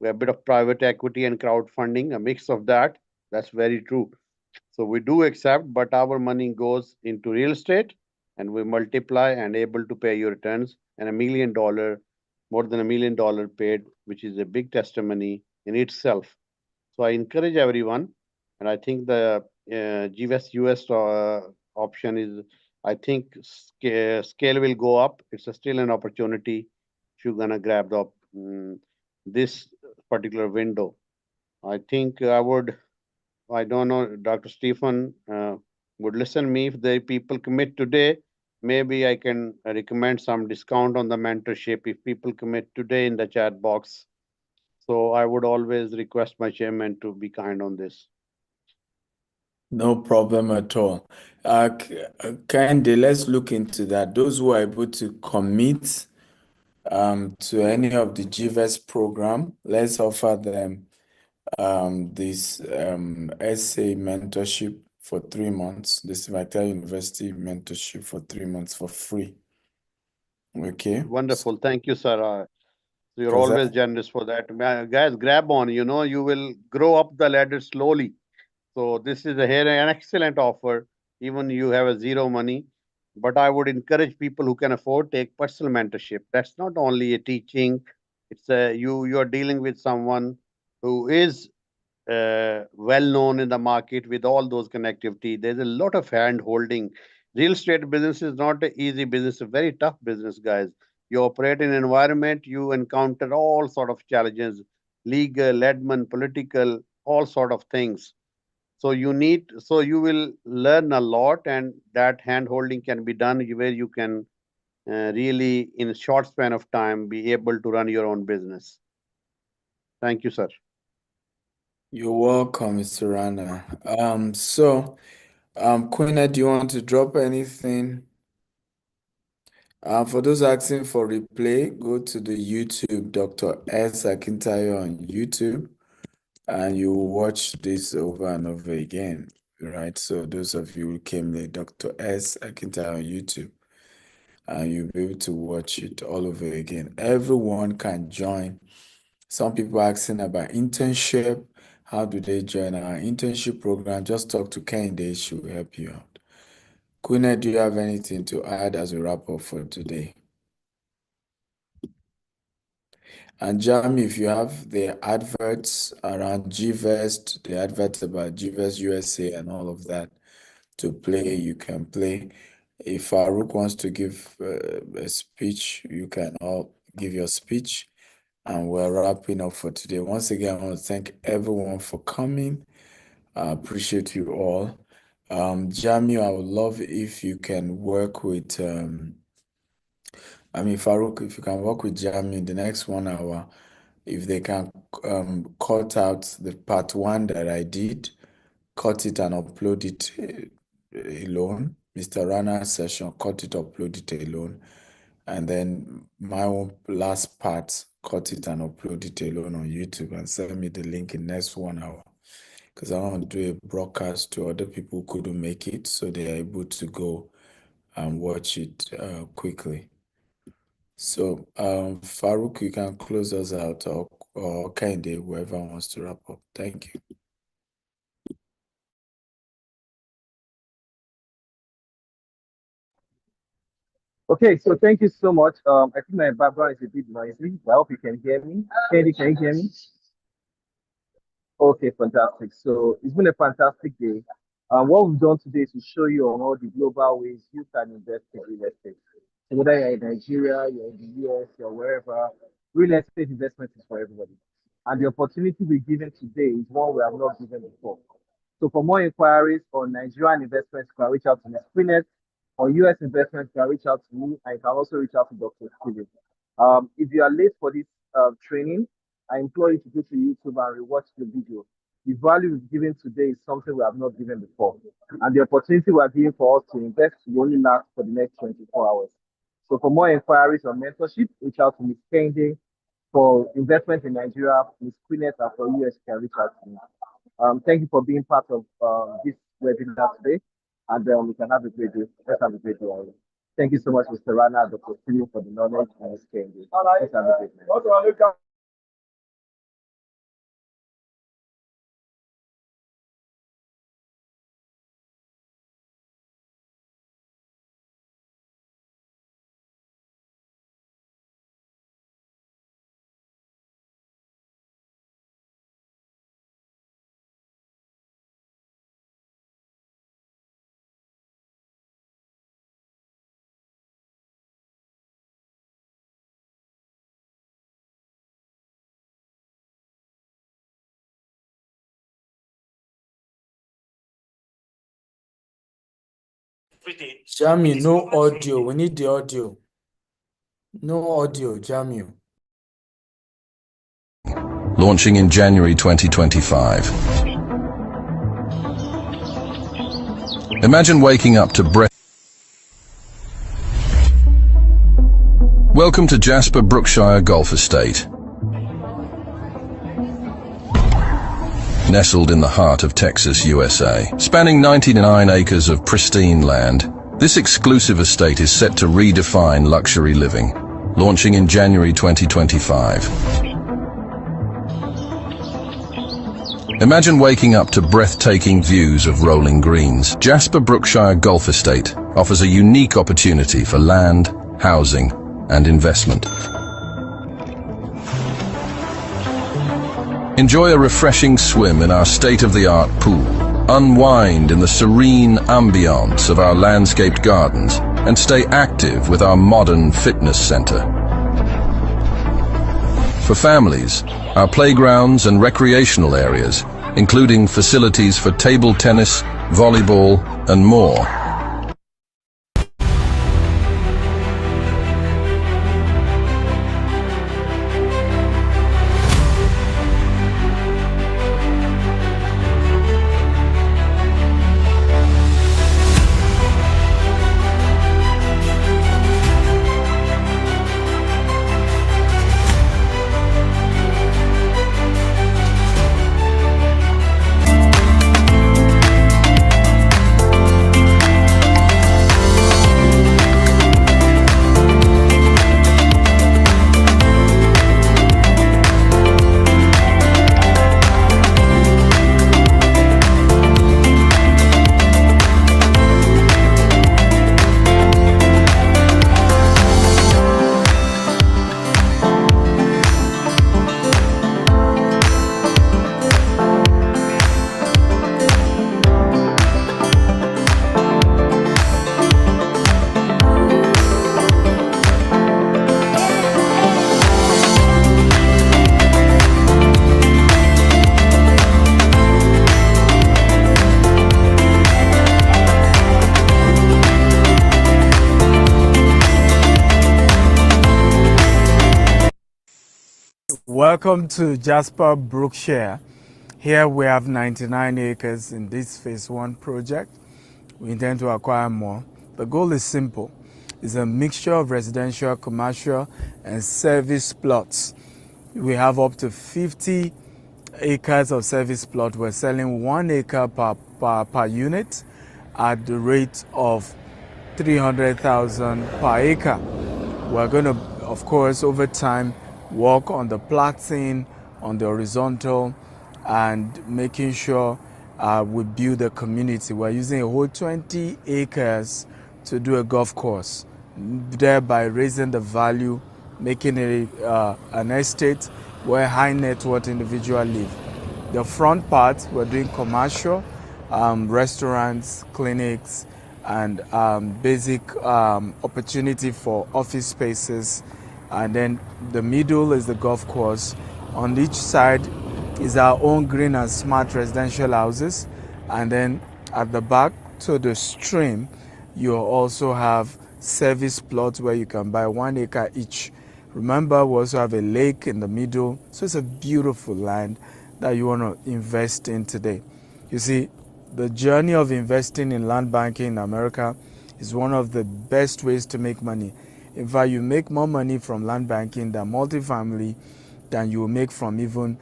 we have a bit of private equity and crowdfunding, a mix of that. That's very true. So we do accept, but our money goes into real estate and we multiply and able to pay your returns. And $1 million, more than $1 million paid, which is a big testimony in itself. So I encourage everyone, and I think the GWest US option is, I think scale will go up. It's still an opportunity if you're gonna grab this particular window. I think I don't know, Dr. Stephen would listen me if the people commit today. Maybe I can recommend some discount on the mentorship if people commit today in the chat box. So I would always request my chairman to be kind on this. No problem at all. Kende, let's look into that. Those who are able to commit to any of the GVEST program. Let's offer them this essay mentorship for 3 months, this Vital University mentorship for 3 months for free. Okay. Wonderful. Thank you, sir. You're Because always generous for that. Guys, grab on. You will grow up the ladder slowly. So this is here an excellent offer. Even you have a zero money, but I would encourage people who can afford take personal mentorship. That's not only a teaching; it's a you are dealing with someone who is well known in the market with all those connectivity. There's a lot of hand holding. Real estate business is not an easy business, a very tough business, guys. You operate in an environment, you encounter all sort of challenges, legal, admin, political, all sort of things. So you will learn a lot, and that hand holding can be done where you can really, in a short span of time, be able to run your own business. Thank you, sir. you're welcome, Mr. Rana. Queen, do you want to drop anything? For those asking for replay, go to the YouTube Dr. S. Akintayo on YouTube, and you watch this over and over again, right? So those of you who came late, Dr. S. Akintayo on YouTube, and you'll be able to watch it all over again. Everyone can join. Some people asking about internship. How do they join our internship program? Just talk to Kehinde, she will help you out. Queen, do you have anything to add as a wrap up for today? And Jam, if you have the adverts around GVEST, the adverts about GVEST USA and all of that to play, you can play. If Farouk wants to give a speech, you can all give your speech. And we're wrapping up for today. Once again, I want to thank everyone for coming. I appreciate you all. Jamie, I would love if you can work with, Farouk, if you can work with Jamie in the next 1 hour, if they can cut out the part 1 that I did, cut it and upload it alone. Mr. Rana's session, cut it, upload it alone. And then my own last part, cut it and upload it alone on YouTube and send me the link in next 1 hour. Because I want to do a broadcast to other people who couldn't make it so they are able to go and watch it quickly. So, Farouk, you can close us out, or Kehinde, whoever wants to wrap up. Thank you. Okay, so thank you so much. I think my background is a bit noisy, but I hope you can hear me. Candy, can you hear me? Okay, fantastic. So it's been a fantastic day. What we've done today is to show you on all the global ways you can invest in real estate. So whether you're in Nigeria, you're in the US, you're wherever, real estate investment is for everybody. And the opportunity we're given today is one we have not given before. So for more inquiries on Nigerian investments, you can reach out to Ms. Quinnet, or US investments, you can reach out to me, and you can also reach out to Dr. Steven. If you are late for this training, I implore you to go to YouTube and rewatch the video. The value we've given today is something we have not given before. And the opportunity we are giving for us to invest will only last for the next 24 hours. So for more inquiries or mentorship, reach out to Ms. Kende. For investment in Nigeria, Ms. Quinnet, and for US, you can reach out to me. Thank you for being part of this webinar today, and we can have a great day. Let's have a great day. Thank you so much, Mr. Rana, Dr. Steven, for the knowledge and Ms. Kende. Let's have a great day. Jamie, no audio. We need the audio. No audio, Jamie. Launching in January 2025. Imagine waking up to breath. Welcome to Jasper Brookshire Golf Estate. Nestled in the heart of Texas, USA. Spanning 99 acres of pristine land, this exclusive estate is set to redefine luxury living, launching in January 2025. Imagine waking up to breathtaking views of rolling greens. Jasper Brookshire Golf Estate offers a unique opportunity for land, housing, and investment. Enjoy a refreshing swim in our state-of-the-art pool. Unwind in the serene ambiance of our landscaped gardens and stay active with our modern fitness center. For families, our playgrounds and recreational areas, including facilities for table tennis, volleyball, and more. Welcome to Jasper Brookshire. Here we have 99 acres in this phase 1 project. We intend to acquire more. The goal is simple. It's a mixture of residential, commercial, and service plots. We have up to 50 acres of service plot. We're selling 1 acre per unit at the rate of 300,000 per acre. We're going to, of course, over time, work on the platting, on the horizontal, and making sure we build a community. We're using a whole 20 acres to do a golf course, thereby raising the value, making it an estate where high net worth individuals live. The front part, we're doing commercial, restaurants, clinics, and basic opportunity for office spaces. And then the middle is the golf course. On each side is our own green and smart residential houses. And then at the back to the stream, you also have service plots where you can buy 1 acre each. Remember, we also have a lake in the middle. So it's a beautiful land that you want to invest in today. You see, the journey of investing in land banking in America is one of the best ways to make money. In fact, you make more money from land banking than multifamily than you will make from even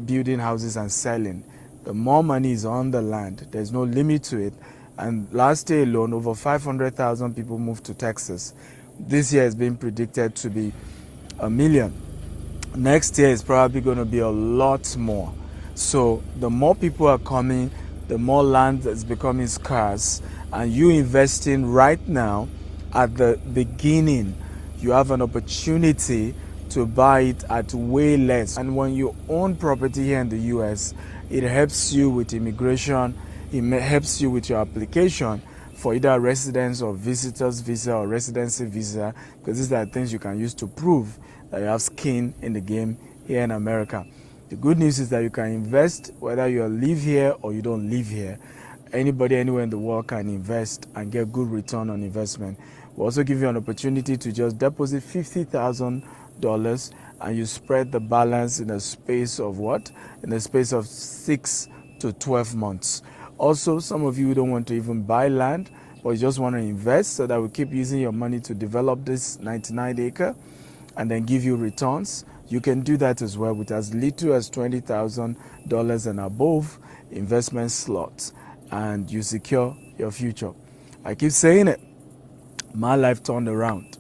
building houses and selling. The more money is on the land, there's no limit to it. And last year alone, over 500,000 people moved to Texas. This year has been predicted to be 1 million. Next year is probably going to be a lot more. So the more people are coming, the more land is becoming scarce. And you investing right now, at the beginning, you have an opportunity to buy it at way less. And when you own property here in the US, it helps you with immigration, it helps you with your application for either residence or visitors visa or residency visa, because these are things you can use to prove that you have skin in the game here in America. The good news is that you can invest whether you live here or you don't live here. Anybody anywhere in the world can invest and get good return on investment. We also give you an opportunity to just deposit $50,000 and you spread the balance in a space of what? In a space of 6 to 12 months. Also, some of you don't want to even buy land. or you just want to invest so that we keep using your money to develop this 99-acre and then give you returns, you can do that as well with as little as $20,000 and above investment slots, and you secure your future. I keep saying it, my life turned around.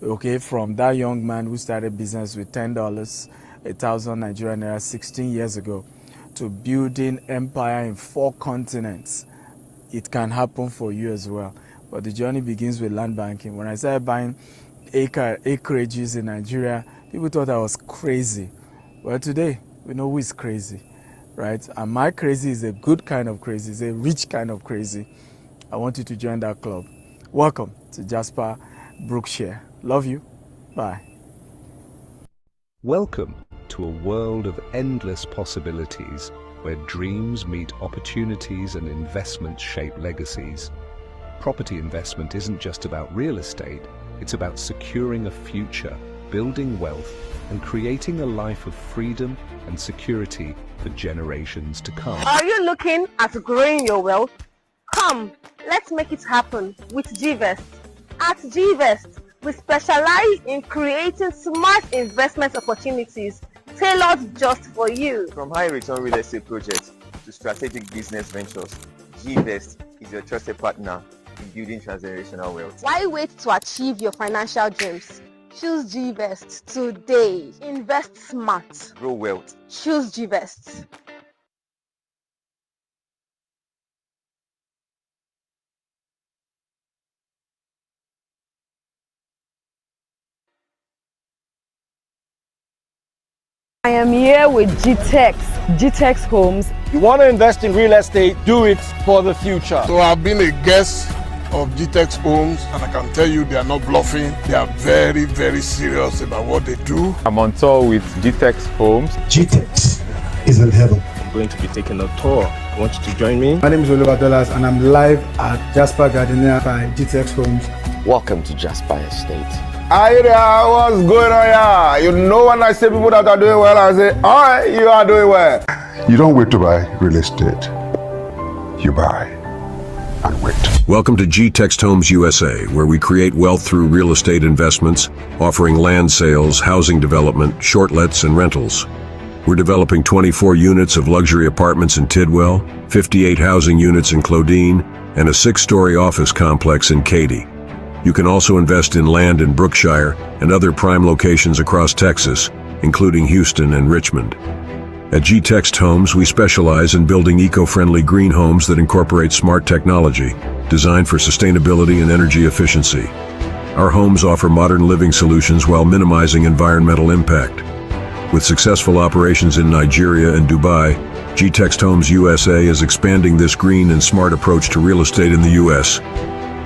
Okay, from that young man who started business with $10, 1,000 Nigerian naira 16 years ago, to building empire in 4 continents. It can happen for you as well. But the journey begins with land banking. When I started buying acreages in Nigeria, people thought I was crazy. Well, today, we know who is crazy, right? And my crazy is a good kind of crazy, it's a rich kind of crazy. I want you to join that club. Welcome to Jasper Brookshire. Love you. Bye. Welcome to a world of endless possibilities where dreams meet opportunities and investments shape legacies. Property investment isn't just about real estate, it's about securing a future, building wealth, and creating a life of freedom and security for generations to come. Are you looking at growing your wealth? Come, let's make it happen with GVest. At GVest, we specialize in creating smart investment opportunities tailored just for you. From high return real estate projects to strategic business ventures, GVest is your trusted partner in building transgenerational wealth. Why wait to achieve your financial dreams? Choose GVest today. Invest smart. Grow wealth. Choose GVest. I am here with GTEX Homes. You want to invest in real estate, do it for the future. So I've been a guest of GTEX Homes, and I can tell you they are not bluffing. They are very, very serious about what they do. I'm on tour with GTEX Homes. GTEX is in heaven. I'm going to be taking a tour. I want you to join me. My name is Oliver Dollars, and I'm live at Jasper Gardenia by GTEX Homes. Welcome to Jasper Estate. Hi there, what's going on here? You know when I say people that are doing well, I say, alright, you are doing well. You don't wait to buy real estate. You buy and wait. Welcome to GTEX Homes USA, where we create wealth through real estate investments, offering land sales, housing development, shortlets, and rentals. We're developing 24 units of luxury apartments in Tidwell, 58 housing units in Claudine, and a 6-story office complex in Katy. You can also invest in land in Brookshire and other prime locations across Texas, including Houston and Richmond. At GTEX Homes, we specialize in building eco-friendly green homes that incorporate smart technology, designed for sustainability and energy efficiency. Our homes offer modern living solutions while minimizing environmental impact. With successful operations in Nigeria and Dubai, GTEX Homes USA is expanding this green and smart approach to real estate in the U.S.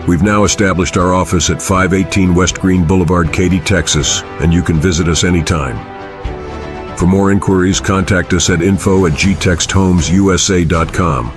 We've now established our office at 518 West Green Boulevard, Katy, Texas, and you can visit us anytime. For more inquiries, contact us at info@gtexhomesusa.com.